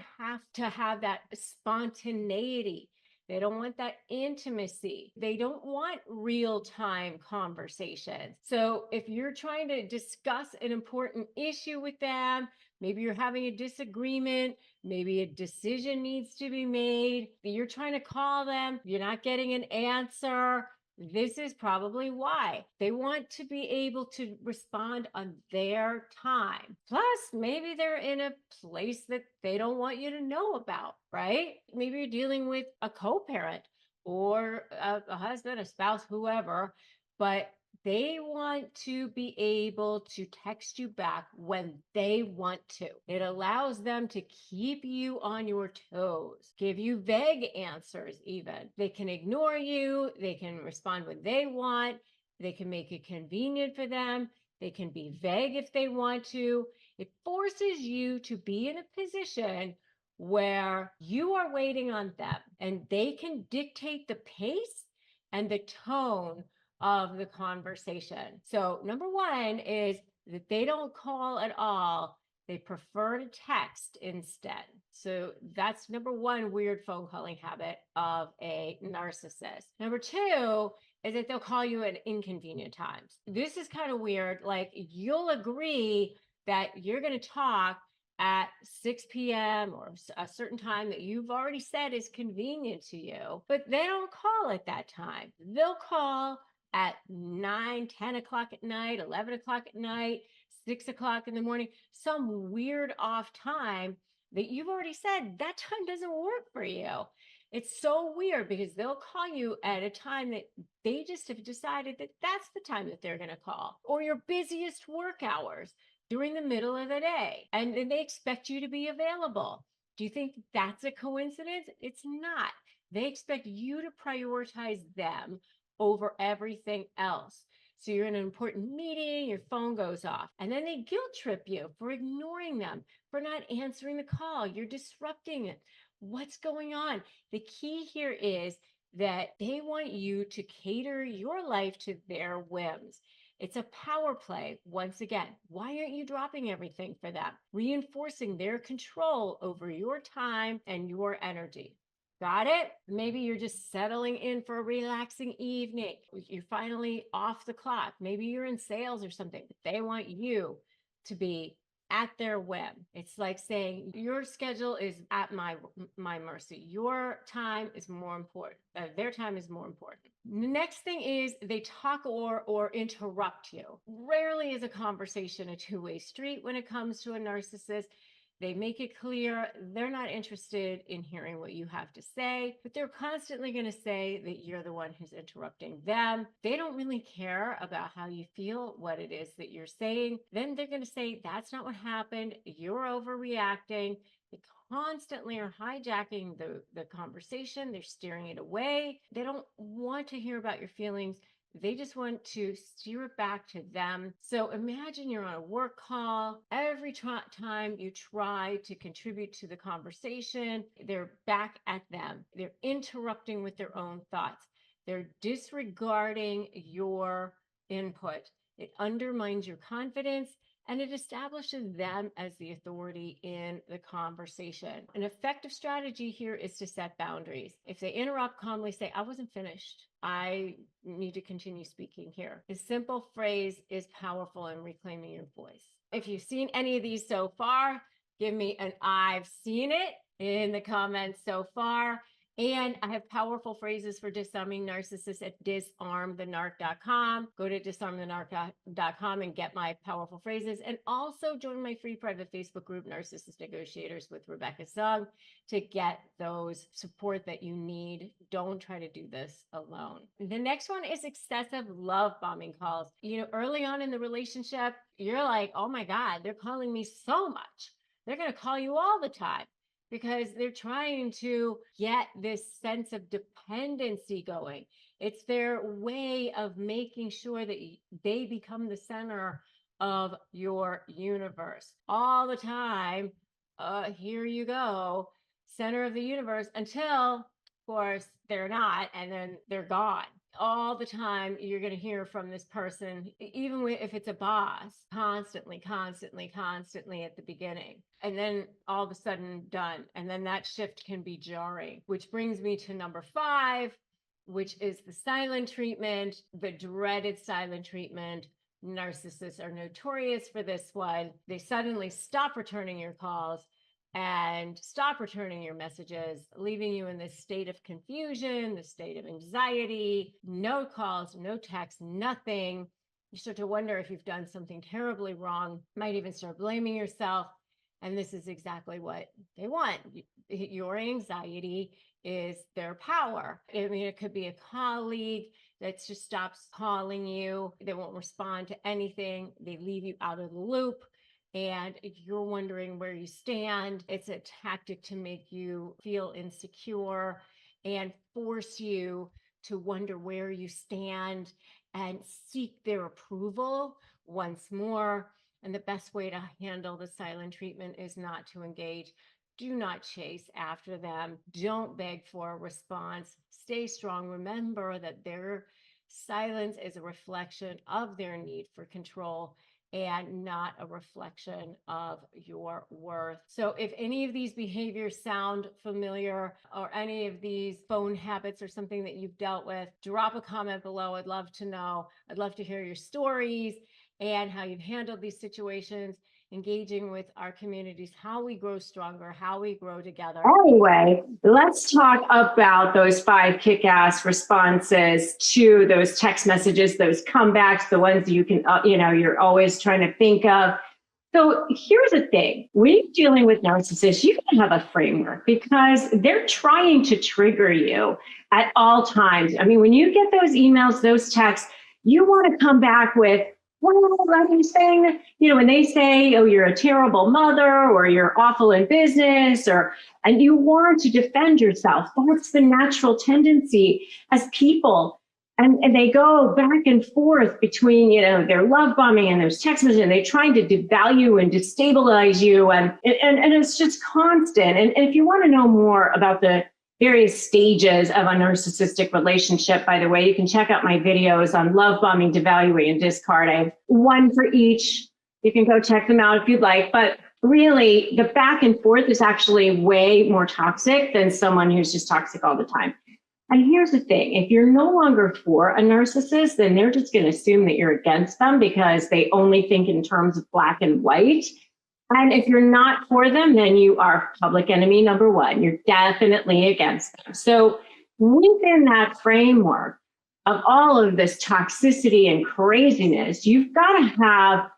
to have that spontaneity. They don't want that intimacy. They don't want real-time conversations. So if you're trying to discuss an important issue with them, maybe you're having a disagreement, maybe a decision needs to be made, you're trying to call them, you're not getting an answer, This is probably why they want to be able to respond on their time. Plus, maybe they're in a place that they don't want you to know about, right? Maybe you're dealing with a co-parent or a husband, a spouse, whoever, but they want to be able to text you back when they want to. It allows them to keep you on your toes, give you vague answers even. They can ignore you, they can respond when they want, they can make it convenient for them, they can be vague if they want to. It forces you to be in a position where you are waiting on them and they can dictate the pace and the tone of the conversation. So number one is that they don't call at all. They prefer to text instead. So that's number one weird phone calling habit of a narcissist. Number two is that they'll call you at inconvenient times. This is kind of weird. Like you'll agree that you're going to talk at 6 p.m. or a certain time that you've already said is convenient to you, but they don't call at that time. They'll call at 9, 10 o'clock at night, 11 o'clock at night, 6 o'clock in the morning, some weird off time that you've already said that time doesn't work for you. It's so weird because they'll call you at a time that they just have decided that that's the time that they're going to call, or your busiest work hours during the middle of the day. And then they expect you to be available. Do you think that's a coincidence? It's not. They expect you to prioritize them over everything else. So you're in an important meeting, your phone goes off, and then they guilt trip you for ignoring them, for not answering the call. You're disrupting it. What's going on? The key here is that they want you to cater your life to their whims. It's a power play. Once again, why aren't you dropping everything for them? Reinforcing their control over your time and your energy. Got it? Maybe you're just settling in for a relaxing evening. You're finally off the clock. Maybe you're in sales or something. They want you to be at their whim. It's like saying your schedule is at my mercy. Your time is more important. Their time is more important. The next thing is they talk or interrupt you. Rarely is a conversation a two-way street when it comes to a narcissist. They make it clear they're not interested in hearing what you have to say, but they're constantly going to say that you're the one who's interrupting them. They don't really care about how you feel, what it is that you're saying. Then they're going to say, that's not what happened. You're overreacting. They constantly are hijacking the conversation. They're steering it away. They don't want to hear about your feelings. They just want to steer it back to them. So imagine you're on a work call. Every time you try to contribute to the conversation, they're back at them. They're interrupting with their own thoughts. They're disregarding your input. It undermines your confidence and it establishes them as the authority in the conversation. An effective strategy here is to set boundaries. If they interrupt, calmly say, I wasn't finished. I need to continue speaking here. The simple phrase is powerful in reclaiming your voice. If you've seen any of these so far, give me an I've seen it in the comments so far. And I have powerful phrases for disarming narcissists at disarmthenarc.com. Go to disarmthenarc.com and get my powerful phrases. And also join my free private Facebook group, Narcissist Negotiators with Rebecca Zung, to get those support that you need. Don't try to do this alone. The next one is excessive love bombing calls. Early on in the relationship, you're like, oh my God, they're calling me so much. They're going to call you all the time, because they're trying to get this sense of dependency going. It's their way of making sure that they become the center of your universe. All the time, here you go, center of the universe, until, of course, they're not, and then they're gone. All the time you're going to hear from this person, even if it's a boss, constantly at the beginning, and then all of a sudden done. And then that shift can be jarring, which brings me to number 5, which is the silent treatment, the dreaded silent treatment. Narcissists are notorious for this one. They suddenly stop returning your calls. and stop returning your messages, leaving you in this state of confusion, this state of anxiety, no calls, no texts, nothing. You start to wonder if you've done something terribly wrong, might even start blaming yourself. And this is exactly what they want. Your anxiety is their power. I mean, it could be a colleague that just stops calling you. They won't respond to anything. They leave you out of the loop. And if you're wondering where you stand, it's a tactic to make you feel insecure and force you to wonder where you stand and seek their approval once more. And the best way to handle the silent treatment is not to engage. Do not chase after them. Don't beg for a response. Stay strong. Remember that their silence is a reflection of their need for control and not a reflection of your worth. So if any of these behaviors sound familiar or any of these phone habits or something that you've dealt with, drop a comment below. I'd love to know. I'd love to hear your stories and how you've handled these situations, engaging with our communities, how we grow stronger, how we grow together. Anyway, let's talk about those 5 kick-ass responses to those text messages, those comebacks, the ones you can, you're always trying to think of. So here's the thing. When you're dealing with narcissists, you can have a framework because they're trying to trigger you at all times. I mean, when you get those emails, those texts, you want to come back with, well, I'm saying, when they say, oh, you're a terrible mother or you're awful in business, and you want to defend yourself. That's the natural tendency as people. And they go back and forth between, their love bombing and those text messages, and they're trying to devalue and destabilize you. And it's just constant. And if you want to know more about the various stages of a narcissistic relationship, by the way, you can check out my videos on love bombing, devaluing, and discarding. One for each. You can go check them out if you'd like. But really, the back and forth is actually way more toxic than someone who's just toxic all the time. And here's the thing. If you're no longer for a narcissist, then they're just going to assume that you're against them because they only think in terms of black and white. And if you're not for them, then you are public enemy number 1. You're definitely against them. So within that framework of all of this toxicity and craziness, you've got to have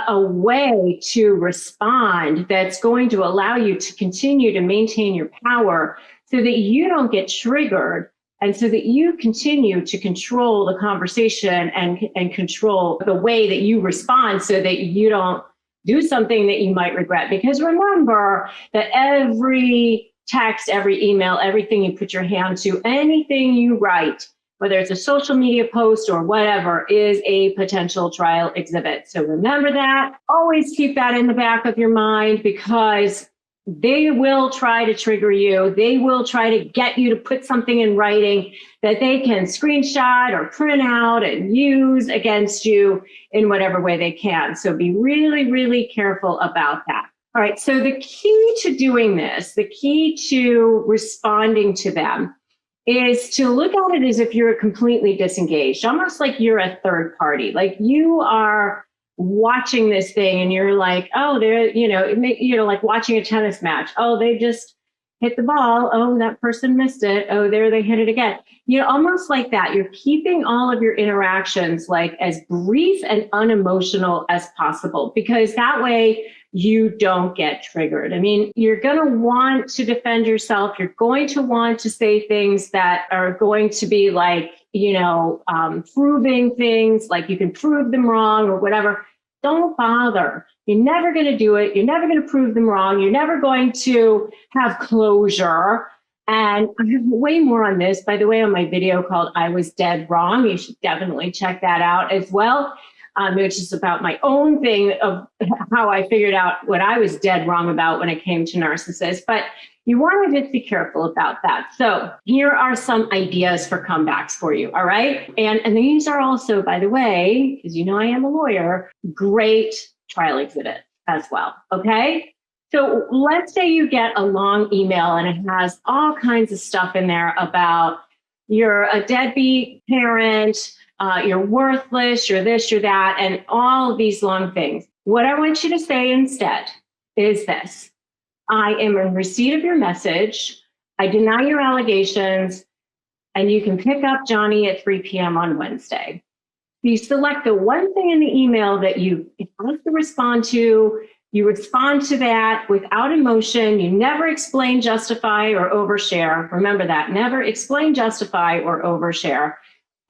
a way to respond that's going to allow you to continue to maintain your power so that you don't get triggered and so that you continue to control the conversation and control the way that you respond so that you don't do something that you might regret. Because remember that every text, every email, everything you put your hand to, anything you write, whether it's a social media post or whatever, is a potential trial exhibit. So remember that. Always keep that in the back of your mind because they will try to trigger you. They will try to get you to put something in writing that they can screenshot or print out and use against you in whatever way they can. So be really, really careful about that. All right. So the key to doing this, the key to responding to them is to look at it as if you're completely disengaged, almost like you're a third party, like you are watching this thing and you're like, oh, they're, like watching a tennis match. Oh, they just hit the ball. Oh, that person missed it. Oh, there they hit it again. Almost like that. You're keeping all of your interactions like as brief and unemotional as possible, because that way you don't get triggered. I mean, you're going to want to defend yourself. You're going to want to say things that are going to be like, proving things, like you can prove them wrong or whatever. Don't bother. You're never going to do it. You're never going to prove them wrong. You're never going to have closure. And I have way more on this, by the way, on my video called I Was Dead Wrong. You should definitely check that out as well. Which is about my own thing of how I figured out what I was dead wrong about when it came to narcissists. But you want to just be careful about that. So here are some ideas for comebacks for you. All right. And these are also, by the way, because I am a lawyer, great trial exhibit as well. Okay. So let's say you get a long email and it has all kinds of stuff in there about you're a deadbeat parent, you're worthless, you're this, you're that, and all of these long things. What I want you to say instead is this: I am in receipt of your message. I deny your allegations, and you can pick up Johnny at 3 p.m. on Wednesday. You select the one thing in the email that you have to respond to. You respond to that without emotion. You never explain, justify, or overshare. Remember that. Never explain, justify, or overshare.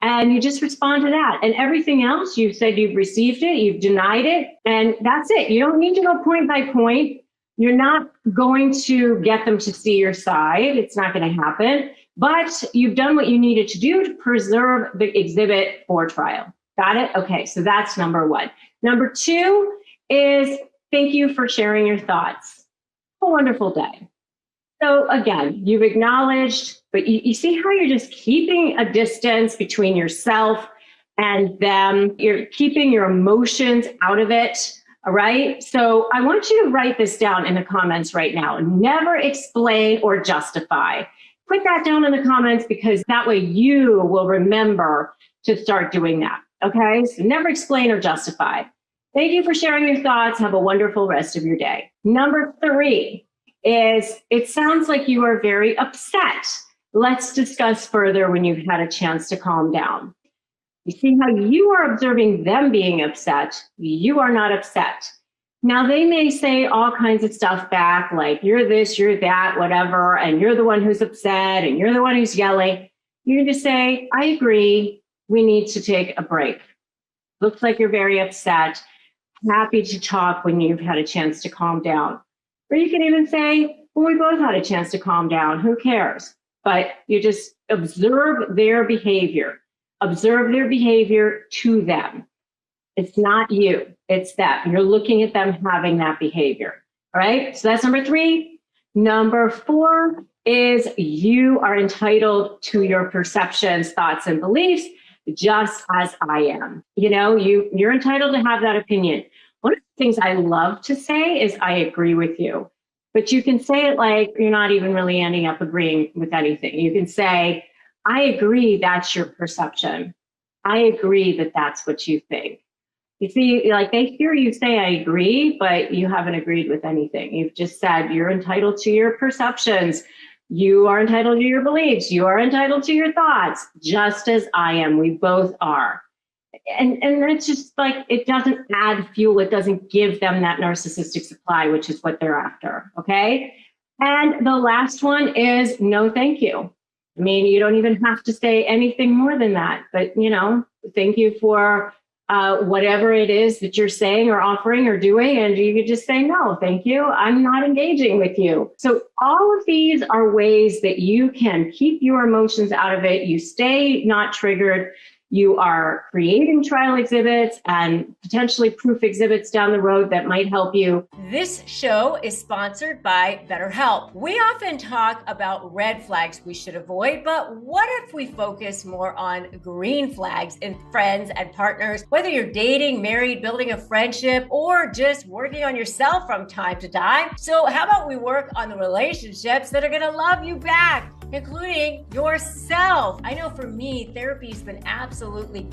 And you just respond to that. And everything else, you've said you've received it, you've denied it, and that's it. You don't need to go point by point. You're not going to get them to see your side. It's not going to happen. But you've done what you needed to do to preserve the exhibit for trial. Got it? Okay, so that's number one. Number two is thank you for sharing your thoughts. Have a wonderful day. So again, you've acknowledged, but you see how you're just keeping a distance between yourself and them. You're keeping your emotions out of it. All right. So I want you to write this down in the comments right now. Never explain or justify. Put that down in the comments because that way you will remember to start doing that. Okay. So never explain or justify. Thank you for sharing your thoughts. Have a wonderful rest of your day. Number three is it sounds like you are very upset. Let's discuss further when you've had a chance to calm down. You see how you are observing them being upset. You are not upset. Now, they may say all kinds of stuff back, like you're this, you're that, whatever, and you're the one who's upset, and you're the one who's yelling. You can just say, I agree, we need to take a break. Looks like you're very upset. Happy to talk when you've had a chance to calm down. Or you can even say, well, we both had a chance to calm down, who cares? But you just observe their behavior. Observe their behavior to them. It's not you, it's them. You're looking at them having that behavior. All right, so that's number three. Number four is you are entitled to your perceptions, thoughts, and beliefs, just as I am. You know, you're entitled to have that opinion. One of the things I love to say is I agree with you, but you can say it like you're not even really ending up agreeing with anything. You can say, I agree that's your perception. I agree that that's what you think. You see, like they hear you say, I agree, but you haven't agreed with anything. You've just said you're entitled to your perceptions. You are entitled to your beliefs. You are entitled to your thoughts, just as I am. We both are. And it's just like, it doesn't add fuel. It doesn't give them that narcissistic supply, which is what they're after. Okay. And the last one is no, thank you. I mean, you don't even have to say anything more than that, but you know, thank you for whatever it is that you're saying or offering or doing. And you could just say, no, thank you. I'm not engaging with you. So all of these are ways that you can keep your emotions out of it. You stay not triggered. You are creating trial exhibits and potentially proof exhibits down the road that might help you. This show is sponsored by BetterHelp. We often talk about red flags we should avoid, but what if we focus more on green flags in friends and partners, whether you're dating, married, building a friendship, or just working on yourself from time to time? So how about we work on the relationships that are going to love you back, including yourself? I know for me, therapy's been absolutely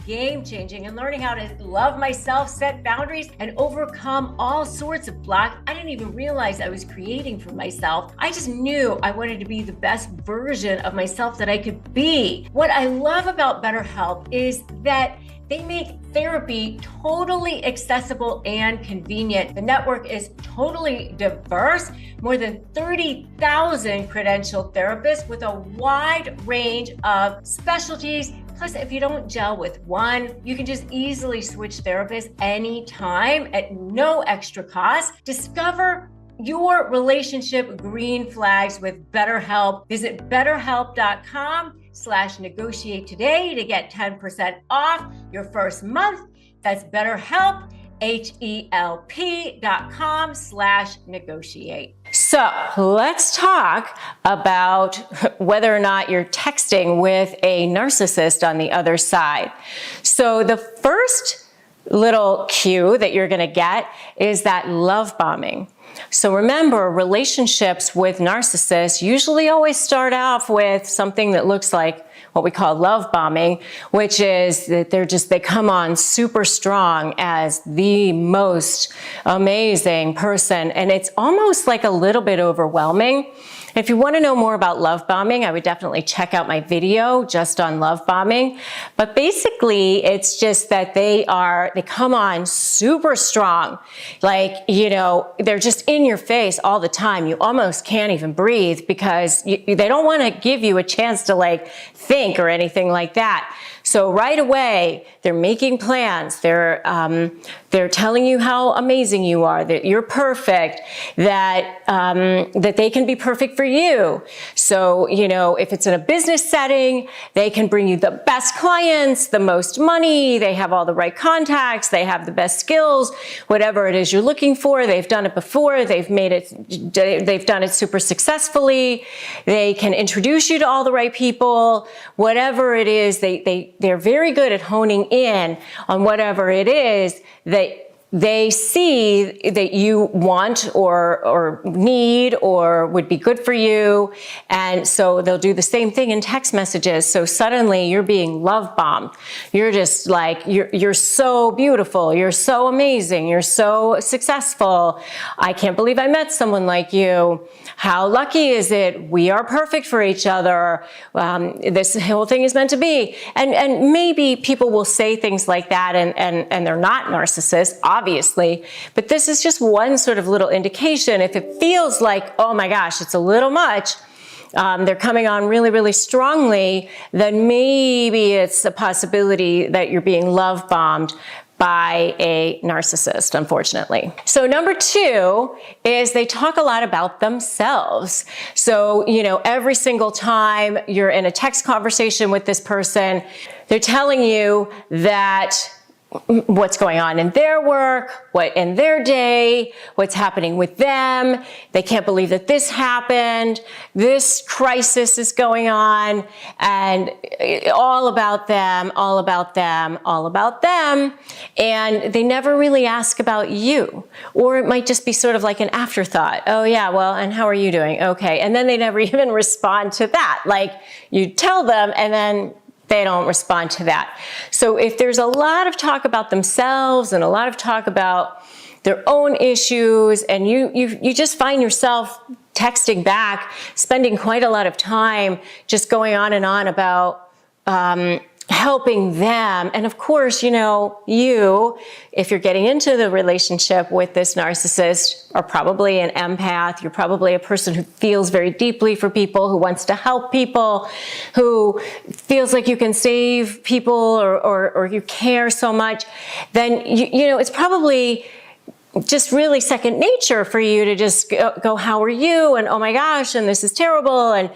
game-changing and learning how to love myself, set boundaries, and overcome all sorts of blocks I didn't even realize I was creating for myself. I just knew I wanted to be the best version of myself that I could be. What I love about BetterHelp is that they make therapy totally accessible and convenient. The network is totally diverse, more than 30,000 credentialed therapists with a wide range of specialties. Plus, if you don't gel with one, you can just easily switch therapists anytime at no extra cost. Discover your relationship green flags with BetterHelp. Visit betterhelp.com/negotiate today to get 10% off your first month. That's BetterHelp, HELP.com/negotiate. So let's talk about whether or not you're texting with a narcissist on the other side. So the first little cue that you're going to get is that love bombing. So remember, relationships with narcissists usually always start off with something that looks like what we call love bombing, which is that they come on super strong as the most amazing person. And it's almost like a little bit overwhelming. If you want to know more about love bombing, I would definitely check out my video just on love bombing. But basically, it's just that they come on super strong. Like, you know, they're just in your face all the time. You almost can't even breathe because they don't want to give you a chance to like think or anything like that. So right away, they're making plans. They're telling you how amazing you are, that you're perfect, that they can be perfect for you. So, you know, if it's in a business setting, they can bring you the best clients, the most money, they have all the right contacts, they have the best skills, whatever it is you're looking for. They've done it before. They've done it super successfully. They can introduce you to all the right people. Whatever it is, they're very good at honing in on whatever it is that they see that you want or need or would be good for you. And so they'll do the same thing in text messages. So suddenly you're being love bombed. You're just like, you're so beautiful. You're so amazing. You're so successful. I can't believe I met someone like you. How lucky is it? We are perfect for each other. This whole thing is meant to be. And maybe people will say things like that and they're not narcissists, obviously, but this is just one sort of little indication. If it feels like, oh my gosh, it's a little much, they're coming on really, really strongly, then maybe it's a possibility that you're being love bombed by a narcissist, unfortunately. So number 2 is they talk a lot about themselves. So, you know, every single time you're in a text conversation with this person, they're telling you that what's going on in their work, what in their day, what's happening with them. They can't believe that this happened. This crisis is going on, and all about them, all about them, all about them. And they never really ask about you. Or it might just be sort of like an afterthought. Oh yeah, well, and how are you doing? Okay. And then they never even respond to that. Like you tell them and then they don't respond to that. So if there's a lot of talk about themselves and a lot of talk about their own issues, and you just find yourself texting back, spending quite a lot of time just going on and on about helping them. And of course, you know, if you're getting into the relationship with this narcissist, are probably an empath. You're probably a person who feels very deeply for people, who wants to help people, who feels like you can save people or you care so much. Then, you know, it's probably just really second nature for you to just go, how are you? And oh my gosh, and this is terrible. And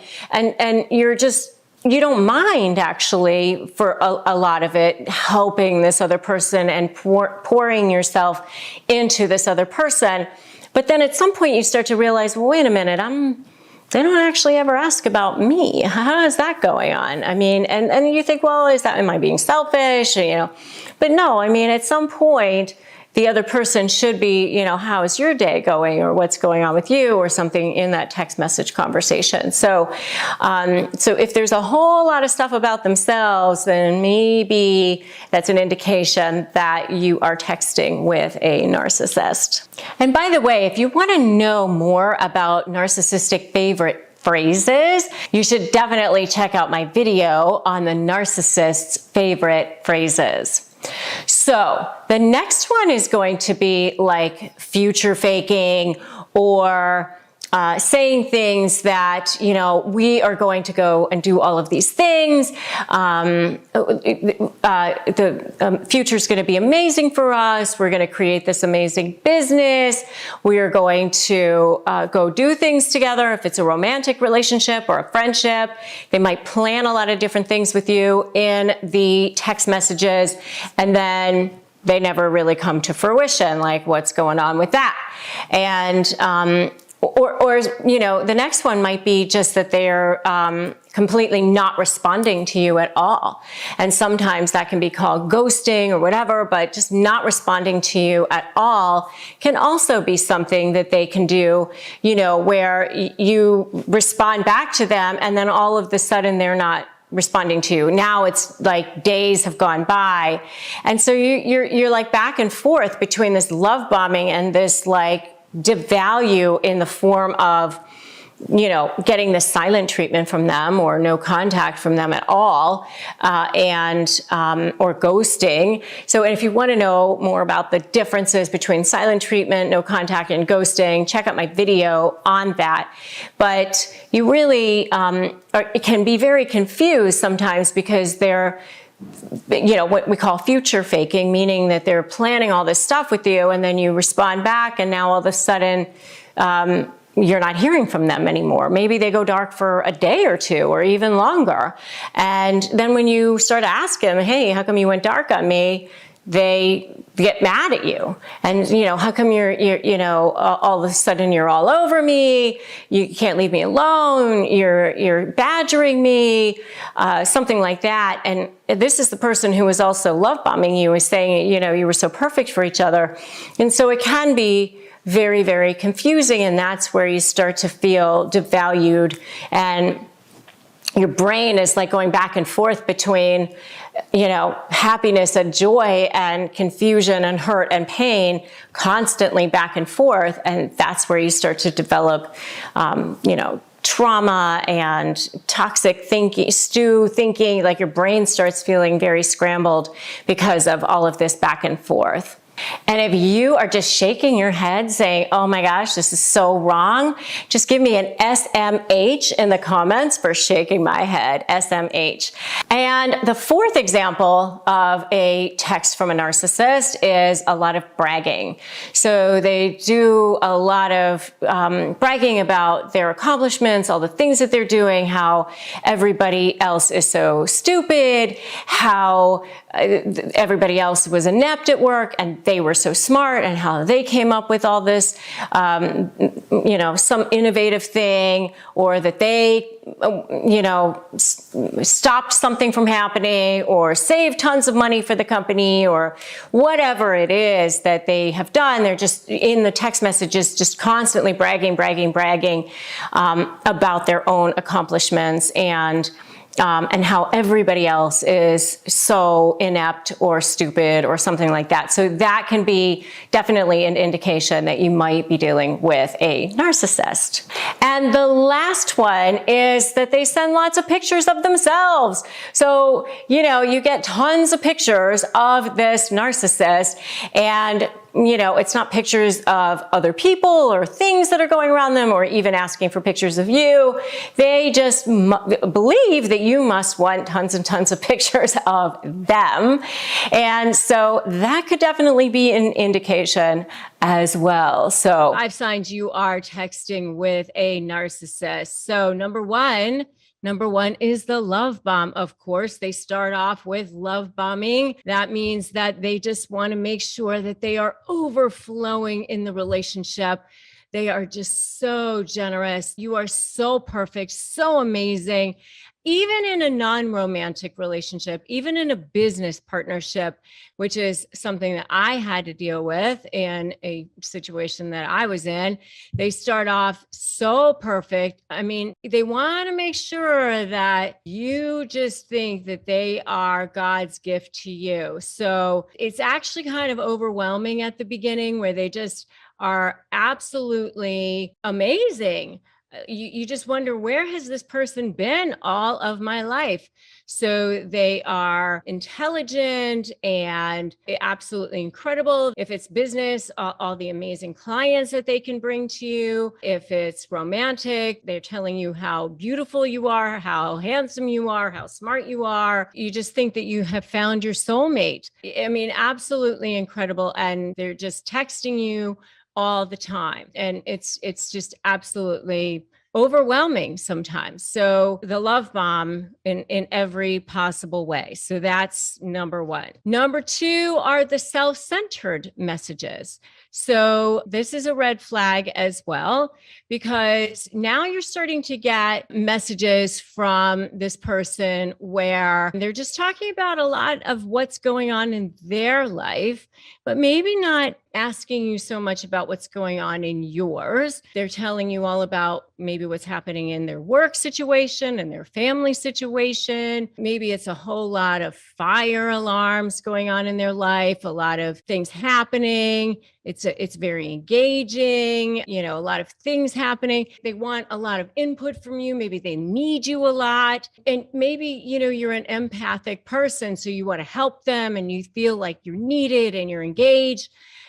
you don't mind actually for a lot of it, helping this other person and pouring yourself into this other person. But then at some point you start to realize, well, wait a minute, they don't actually ever ask about me. How is that going on? I mean, and you think, well, am I being selfish? You know, but no, I mean, at some point, the other person should be, you know, how is your day going, or what's going on with you, or something in that text message conversation. So if there's a whole lot of stuff about themselves, then maybe that's an indication that you are texting with a narcissist. And by the way, if you want to know more about narcissistic favorite phrases, you should definitely check out my video on the narcissist's favorite phrases. So the next one is going to be like future faking, or saying things that, you know, we are going to go and do all of these things. The future is going to be amazing for us. We're going to create this amazing business. We are going to go do things together. If it's a romantic relationship or a friendship, they might plan a lot of different things with you in the text messages, and then they never really come to fruition. Like, what's going on with that? And or you know, the next one might be just that they're completely not responding to you at all. And sometimes that can be called ghosting or whatever, but just not responding to you at all can also be something that they can do, you know, where you respond back to them and then all of a sudden they're not responding to. Now it's like days have gone by. And so you're like back and forth between this love bombing and this like devalue in the form of, you know, getting the silent treatment from them or no contact from them at all, or ghosting. So if you want to know more about the differences between silent treatment, no contact, and ghosting, check out my video on that. But you really, it can be very confused sometimes because they're, you know, what we call future faking, meaning that they're planning all this stuff with you and then you respond back and now all of a sudden, you're not hearing from them anymore. Maybe they go dark for a day or two or even longer. And then when you start to ask them, hey, how come you went dark on me? They get mad at you. And, you know, how come you're you know, all of a sudden you're all over me? You can't leave me alone. You're badgering me, something like that. And this is the person who was also love bombing you, is saying, you know, you were so perfect for each other. And so it can be very, very confusing. And that's where you start to feel devalued, and your brain is like going back and forth between, you know, happiness and joy and confusion and hurt and pain, constantly back and forth. And that's where you start to develop, you know, trauma and toxic thinking, thinking, like your brain starts feeling very scrambled because of all of this back and forth. And if you are just shaking your head saying, oh my gosh, this is so wrong, just give me an SMH in the comments for shaking my head, SMH. And the fourth example of a text from a narcissist is a lot of bragging. So they do a lot of bragging about their accomplishments, all the things that they're doing, how everybody else is so stupid, how everybody else was inept at work and they were so smart, and how they came up with all this, you know, some innovative thing, or that they, you know, stopped something from happening or saved tons of money for the company, or whatever it is that they have done. They're just in the text messages, just constantly bragging about their own accomplishments, and how everybody else is so inept or stupid or something like that. So that can be definitely an indication that you might be dealing with a narcissist. And the last one is that they send lots of pictures of themselves. So, you know, you get tons of pictures of this narcissist, and you know, it's not pictures of other people or things that are going around them, or even asking for pictures of you. They just believe that you must want tons and tons of pictures of them. And so that could definitely be an indication as well. So 5 signs you are texting with a narcissist. So number one is the love bomb. Of course, they start off with love bombing. That means that they just want to make sure that they are overflowing in the relationship. They are just so generous. You are so perfect, so amazing. Even in a non-romantic relationship, even in a business partnership, which is something that I had to deal with in a situation that I was in, they start off so perfect. I mean, they want to make sure that you just think that they are God's gift to you. So it's actually kind of overwhelming at the beginning, where they just are absolutely amazing. You just wonder, where has this person been all of my life? So they are intelligent and absolutely incredible. If it's business, all the amazing clients that they can bring to you. If it's romantic, they're telling you how beautiful you are, how handsome you are, how smart you are. You just think that you have found your soulmate. I mean, absolutely incredible. And they're just texting you all the time. And it's just absolutely overwhelming sometimes. So the love bomb in every possible way. So that's number one. Number two are the self-centered messages. So this is a red flag as well, because now you're starting to get messages from this person where they're just talking about a lot of what's going on in their life, but maybe not asking you so much about what's going on in yours. They're telling you all about maybe what's happening in their work situation and their family situation. Maybe it's a whole lot of fire alarms going on in their life, a lot of things happening. It's very engaging, a lot of things happening. They want a lot of input from you. Maybe they need you a lot. And maybe, you're an empathic person, so you want to help them and you feel like you're needed and you're engaged.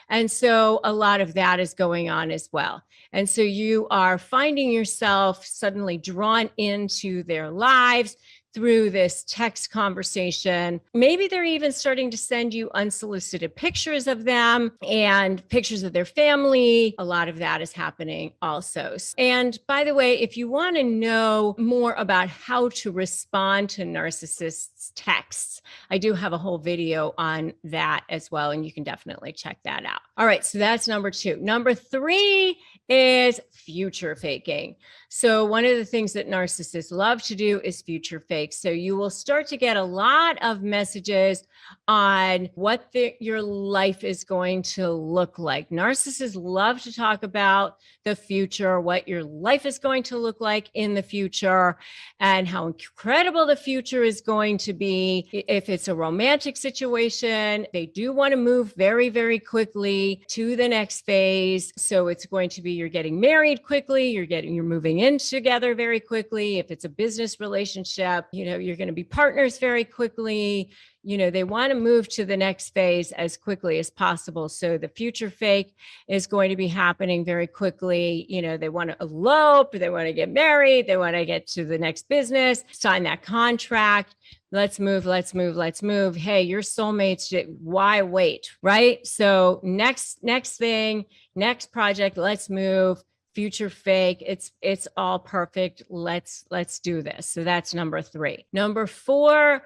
And so a lot of that is going on as well. And so you are finding yourself suddenly drawn into their lives through this text conversation. Maybe they're even starting to send you unsolicited pictures of them and pictures of their family. A lot of that is happening also. And by the way, if you want to know more about how to respond to narcissists' texts, I do have a whole video on that as well, and you can definitely check that out. All right, so that's number 2. Number 3 is future faking. So one of the things that narcissists love to do is future fake. So you will start to get a lot of messages on what your life is going to look like. Narcissists love to talk about the future, what your life is going to look like in the future, and how incredible the future is going to be. If it's a romantic situation, they do want to move very, very quickly to the next phase. So it's going to be you're getting married quickly, you're moving in together very quickly. If it's a business relationship, you're going to be partners very quickly. They want to move to the next phase as quickly as possible. So the future fake is going to be happening very quickly. They want to elope, they want to get married, they want to get to the next business, sign that contract. Let's move. Hey, your soulmates, why wait? Right? So next thing, next project, let's move. Future fake. It's all perfect. Let's do this. So that's number 3. Number 4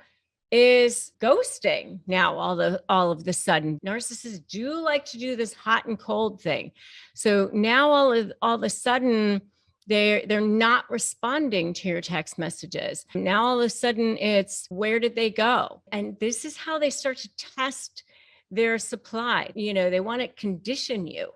is ghosting. Now, all of the sudden, narcissists do like to do this hot and cold thing. So now all of a sudden, they're not responding to your text messages. Now all of a sudden it's, where did they go? And this is how they start to test their supply. They want to condition you.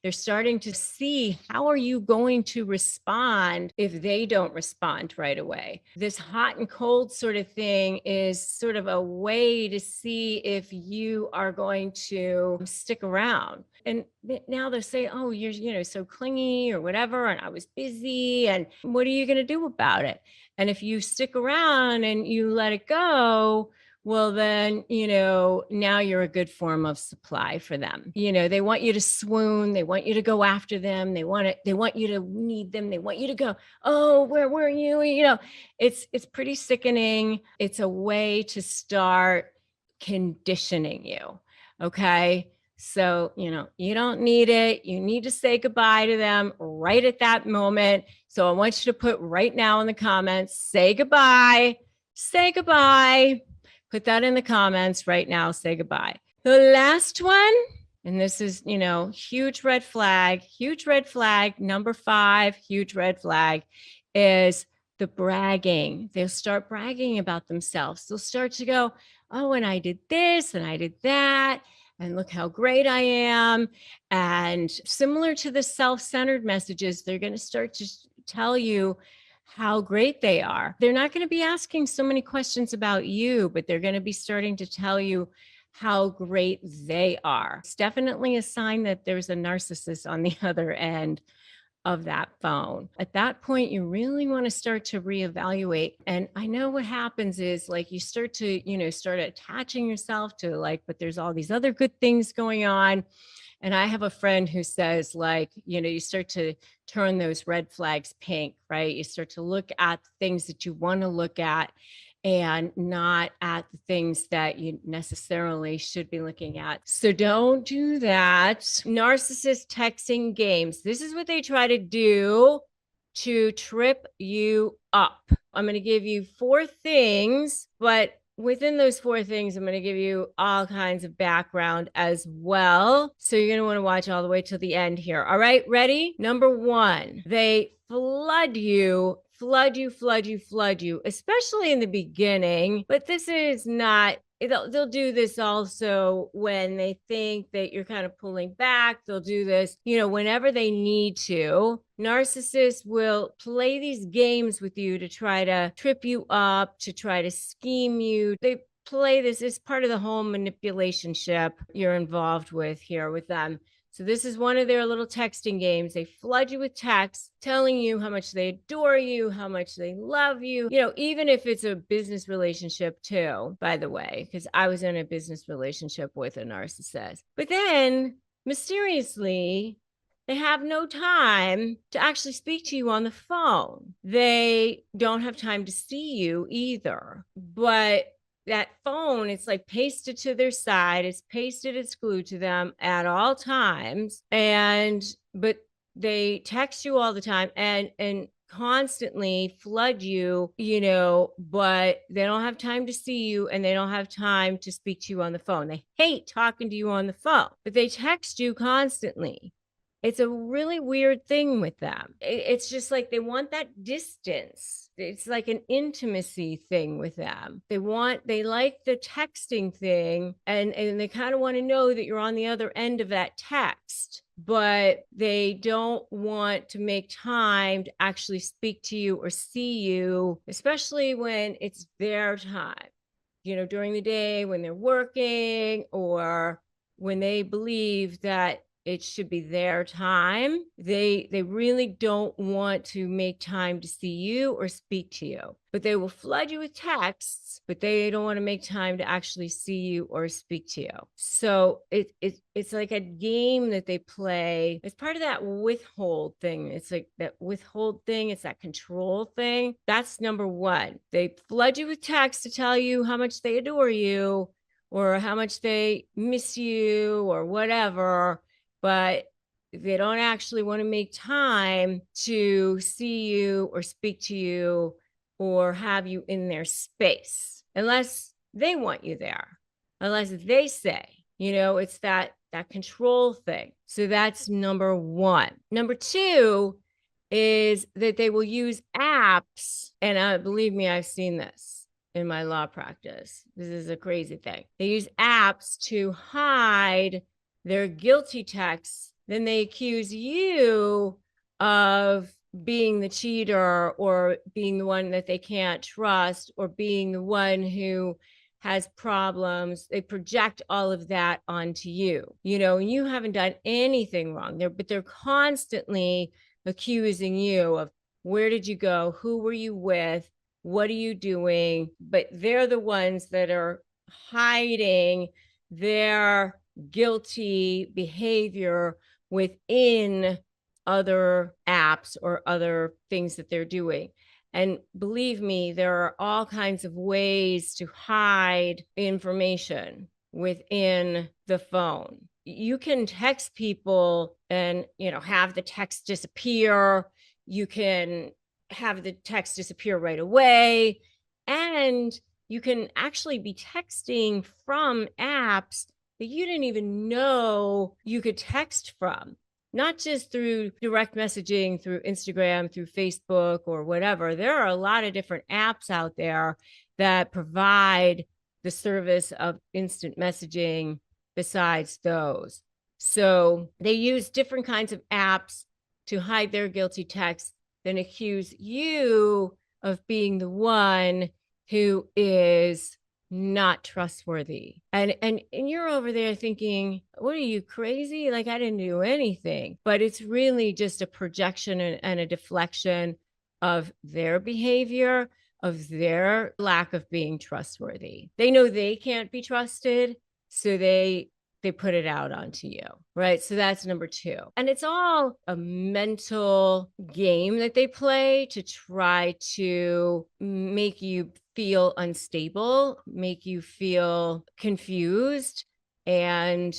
They're starting to see, how are you going to respond if they don't respond right away? This hot and cold sort of thing is sort of a way to see if you are going to stick around. And now they say, oh, you're so clingy or whatever, and I was busy, and what are you going to do about it? And if you stick around and you let it go, well, then, now you're a good form of supply for them. They want you to swoon. They want you to go after them. They want you to need them. They want you to go, oh, where were you? It's pretty sickening. It's a way to start conditioning you. Okay. So, you don't need it. You need to say goodbye to them right at that moment. So I want you to put right now in the comments, say goodbye. Put that in the comments right now. Say goodbye. The last one, and this is, huge red flag. Number 5, huge red flag is the bragging. They'll start bragging about themselves. They'll start to go, oh, and I did this and I did that. And look how great I am. And similar to the self-centered messages, they're going to start to tell you how great they are. They're not going to be asking so many questions about you, but they're going to be starting to tell you how great they are. It's definitely a sign that there's a narcissist on the other end of that phone. At that point, you really want to start to reevaluate. And I know what happens is, like, you start to, start attaching yourself to, but there's all these other good things going on. And I have a friend who says, you start to turn those red flags pink, right? You start to look at things that you want to look at and not at the things that you necessarily should be looking at. So don't do that. Narcissist texting games. This is what they try to do to trip you up. I'm going to give you 4 things, but within those 4 things, I'm going to give you all kinds of background as well. So you're going to want to watch all the way till the end here. All right, ready? Number 1, they flood you, especially in the beginning. But this is not they'll do this also when they think that you're kind of pulling back. They'll do this, whenever they need to. Narcissists will play these games with you to try to trip you up, to try to scheme you. They play this as part of the whole manipulation ship you're involved with here with them. So this is one of their little texting games. They flood you with texts telling you how much they adore you, how much they love you, even if it's a business relationship too, by the way, because I was in a business relationship with a narcissist. But then mysteriously, they have no time to actually speak to you on the phone. They don't have time to see you either. But that phone, it's like pasted to their side. It's pasted, it's glued to them at all times. But they text you all the time and constantly flood you, but they don't have time to see you and they don't have time to speak to you on the phone. They hate talking to you on the phone, but they text you constantly. It's a really weird thing with them. It's just like they want that distance. It's like an intimacy thing with them. They like the texting thing, and they kind of want to know that you're on the other end of that text, but they don't want to make time to actually speak to you or see you, especially when it's their time, during the day when they're working or when they believe that it should be their time. They really don't want to make time to see you or speak to you, but they will flood you with texts, but they don't want to make time to actually see you or speak to you. So it's like a game that they play. It's part of that withhold thing. It's like that withhold thing. It's that control thing. That's number one. They flood you with texts to tell you how much they adore you or how much they miss you or whatever, but they don't actually want to make time to see you or speak to you or have you in their space unless they want you there, unless they say, it's that control thing. So that's number one. Number two is that they will use apps, and believe me, I've seen this in my law practice. This is a crazy thing. They use apps to hide their guilty texts. Then they accuse you of being the cheater or being the one that they can't trust or being the one who has problems. They project all of that onto you, and you haven't done anything wrong there, but they're constantly accusing you of where did you go? Who were you with? What are you doing? But they're the ones that are hiding their guilty behavior within other apps or other things that they're doing. And believe me, there are all kinds of ways to hide information within the phone. You can text people and, have the text disappear. You can have the text disappear right away. And you can actually be texting from apps that you didn't even know you could text from, not just through direct messaging, through Instagram, through Facebook or whatever. There are a lot of different apps out there that provide the service of instant messaging besides those. So they use different kinds of apps to hide their guilty texts, then accuse you of being the one who is not trustworthy. And you're over there thinking, what are you, crazy? Like, I didn't do anything. But it's really just a projection and a deflection of their behavior, of their lack of being trustworthy. They know they can't be trusted, so they put it out onto you, right? So that's number two. And it's all a mental game that they play to try to make you feel unstable, make you feel confused, and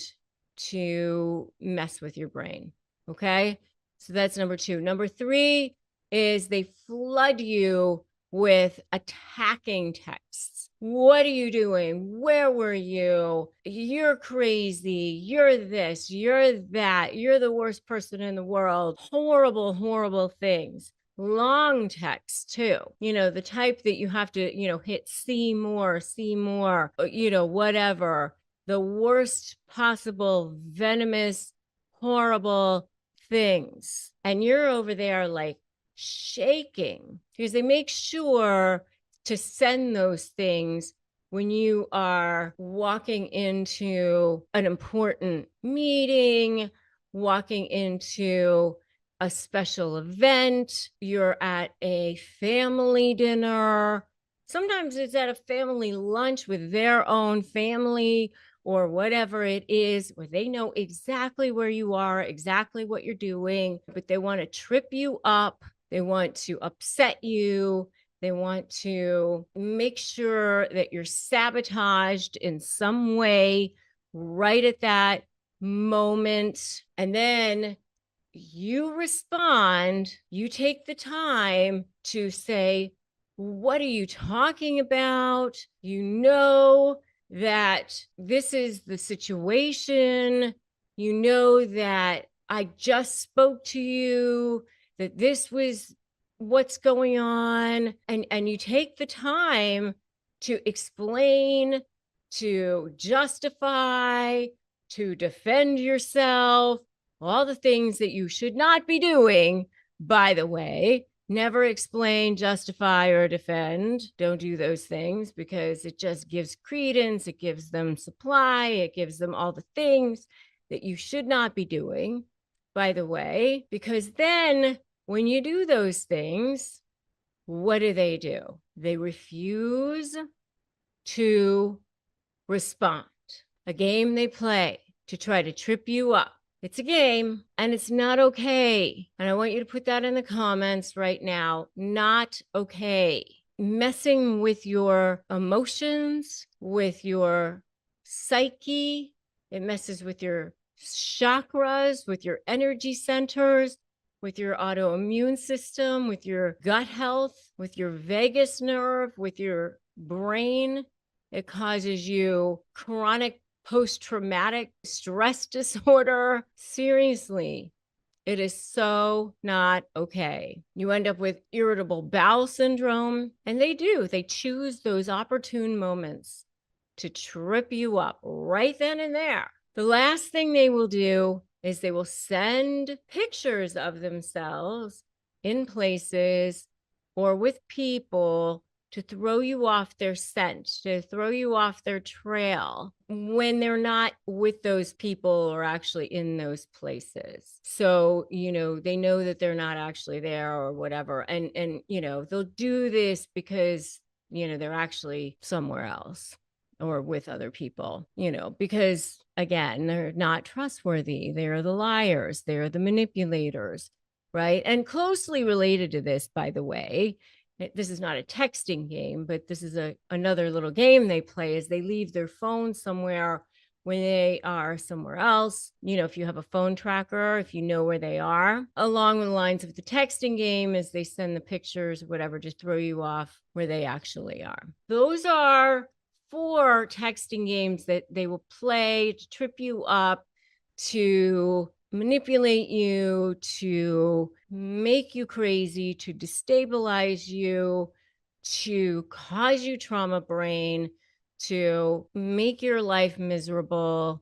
to mess with your brain, okay? So that's number two. Number three is they flood you with attacking texts. What are you doing? Where were you? You're crazy. You're this, you're that. You're the worst person in the world. Horrible, horrible things. long texts too, the type that you have to, hit see more, whatever, the worst possible venomous, horrible things. And you're over there like shaking because they make sure to send those things when you are walking into an important meeting, walking into a special event, you're at a family dinner. Sometimes it's at a family lunch with their own family or whatever it is, where they know exactly where you are, exactly what you're doing, but they want to trip you up. They want to upset you. They want to make sure that you're sabotaged in some way right at that moment. And then you respond, you take the time to say, what are you talking about? You know that this is the situation. You know that I just spoke to you, that this was what's going on. And you take the time to explain, to justify, to defend yourself, all the things that you should not be doing, by the way. Never explain, justify, or defend. Don't do those things because it just gives credence. It gives them supply. It gives them all the things that you should not be doing, by the way, because then when you do those things, what do? They refuse to respond. A game they play to try to trip you up. It's a game and it's not okay. And I want you to put that in the comments right now. Not okay. Messing with your emotions, with your psyche. It messes with your chakras, with your energy centers, with your autoimmune system, with your gut health, with your vagus nerve, with your brain. It causes you chronic post-traumatic stress disorder. Seriously, it is so not okay. You end up with irritable bowel syndrome, and they choose those opportune moments to trip you up right then and there. The last thing they will do is they will send pictures of themselves in places or with people to throw you off their scent, to throw you off their trail when they're not with those people or actually in those places. So, they know that they're not actually there or whatever. And they'll do this because, they're actually somewhere else or with other people, because again, they're not trustworthy. They're the liars. They're the manipulators, right? And closely related to this, by the way, this is not a texting game, but this is another little game they play, is they leave their phone somewhere when they are somewhere else. If you have a phone tracker, if you know where they are, along the lines of the texting game, is they send the pictures, whatever, just throw you off where they actually are. Those are 4 texting games that they will play to trip you up, to manipulate you, to make you crazy, to destabilize you, to cause you trauma brain, to make your life miserable,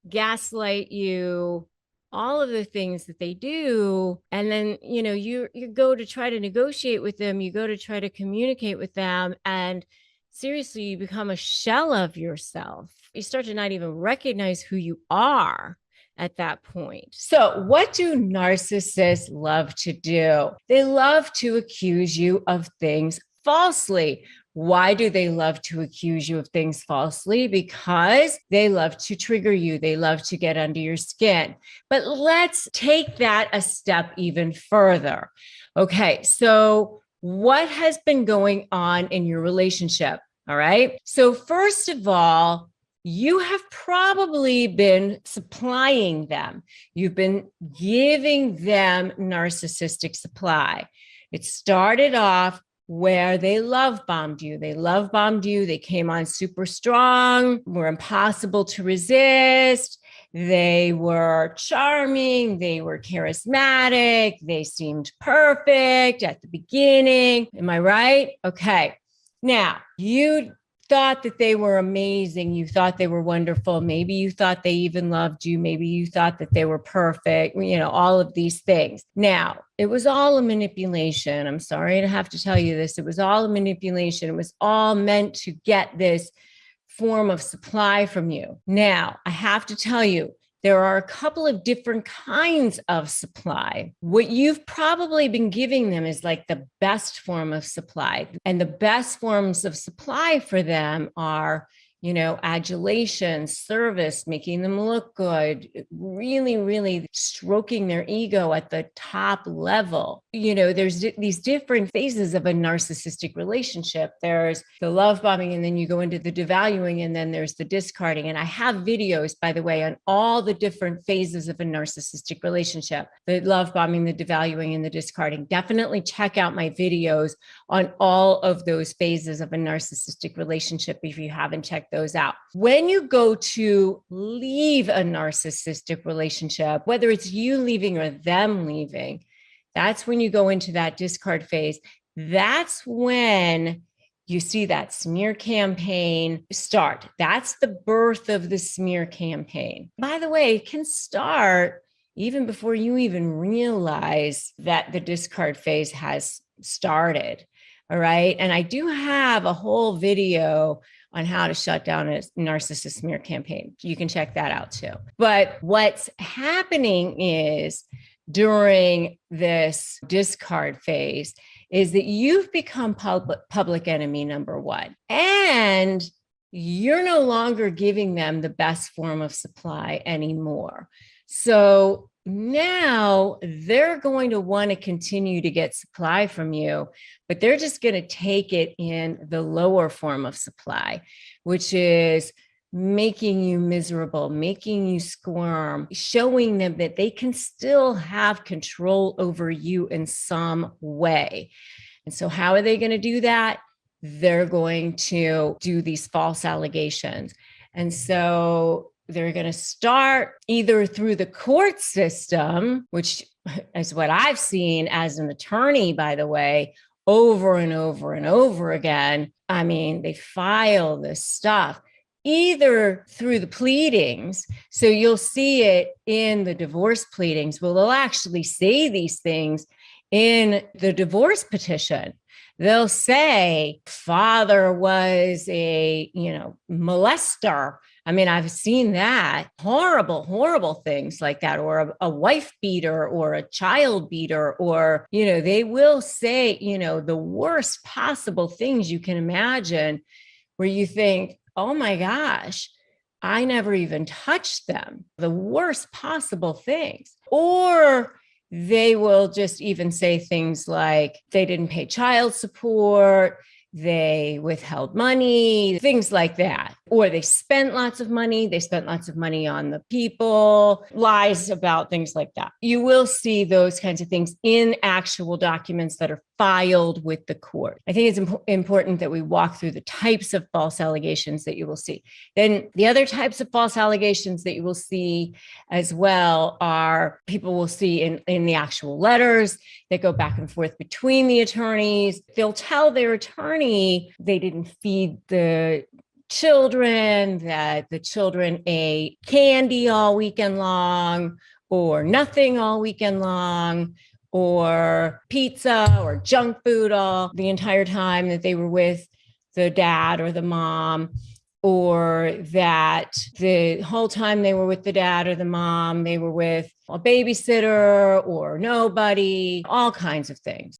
gaslight you, all of the things that they do. And then, you go to try to negotiate with them, you go to try to communicate with them, and seriously, you become a shell of yourself. You start to not even recognize who you are at that point. So what do narcissists love to do? They love to accuse you of things falsely. Why do they love to accuse you of things falsely? Because they love to trigger you. They love to get under your skin. But let's take that a step even further. Okay, so what has been going on in your relationship? All right. So first of all, you have probably been supplying them. You've been giving them narcissistic supply. It started off where they love bombed you. They love bombed you. They came on super strong, were impossible to resist. They were charming. They were charismatic. They seemed perfect at the beginning. Am I right? Okay. Now, you thought that they were amazing. You thought they were wonderful. Maybe you thought they even loved you. Maybe you thought that they were perfect, all of these things. Now, it was all a manipulation. I'm sorry to have to tell you this. It was all a manipulation. It was all meant to get this form of supply from you. Now, I have to tell you, there are a couple of different kinds of supply. What you've probably been giving them is like the best form of supply. And the best forms of supply for them are, adulation, service, making them look good, really, really stroking their ego at the top level. There's these different phases of a narcissistic relationship. There's the love bombing, and then you go into the devaluing, and then there's the discarding. And I have videos, by the way, on all the different phases of a narcissistic relationship, the love bombing, the devaluing, and the discarding. Definitely check out my videos on all of those phases of a narcissistic relationship if you haven't checked those out. When you go to leave a narcissistic relationship, whether it's you leaving or them leaving, that's when you go into that discard phase. That's when you see that smear campaign start. That's the birth of the smear campaign. By the way, it can start even before you even realize that the discard phase has started. All right. And I do have a whole video on how to shut down a narcissist smear campaign. You can check that out too. But what's happening is during this discard phase is that you've become public enemy number one, and you're no longer giving them the best form of supply anymore. So now they're going to want to continue to get supply from you, but they're just going to take it in the lower form of supply, which is making you miserable, making you squirm, showing them that they can still have control over you in some way. And so how are they going to do that? They're going to do these false allegations. And so they're going to start either through the court system, which is what I've seen as an attorney, by the way, over and over and over again. I mean, they file this stuff either through the pleadings. So you'll see it in the divorce pleadings. Well, they'll actually say these things in the divorce petition. They'll say father was a, molester. I mean, I've seen that. Horrible, horrible things like that, or a wife beater or a child beater, or, they will say, the worst possible things you can imagine, where you think, oh my gosh, I never even touched them. The worst possible things. Or they will just even say things like they didn't pay child support, they withheld money, things like that. Or they spent lots of money. They spent lots of money on the people, lies about things like that. You will see those kinds of things in actual documents that are filed with the court. I think it's important that we walk through the types of false allegations that you will see. Then the other types of false allegations that you will see as well are people will see in the actual letters that go back and forth between the attorneys. They'll tell their attorney they didn't feed the children, that the children ate candy all weekend long, or nothing all weekend long, or pizza or junk food all the entire time that they were with the dad or the mom, or that the whole time they were with the dad or the mom, they were with a babysitter or nobody, all kinds of things.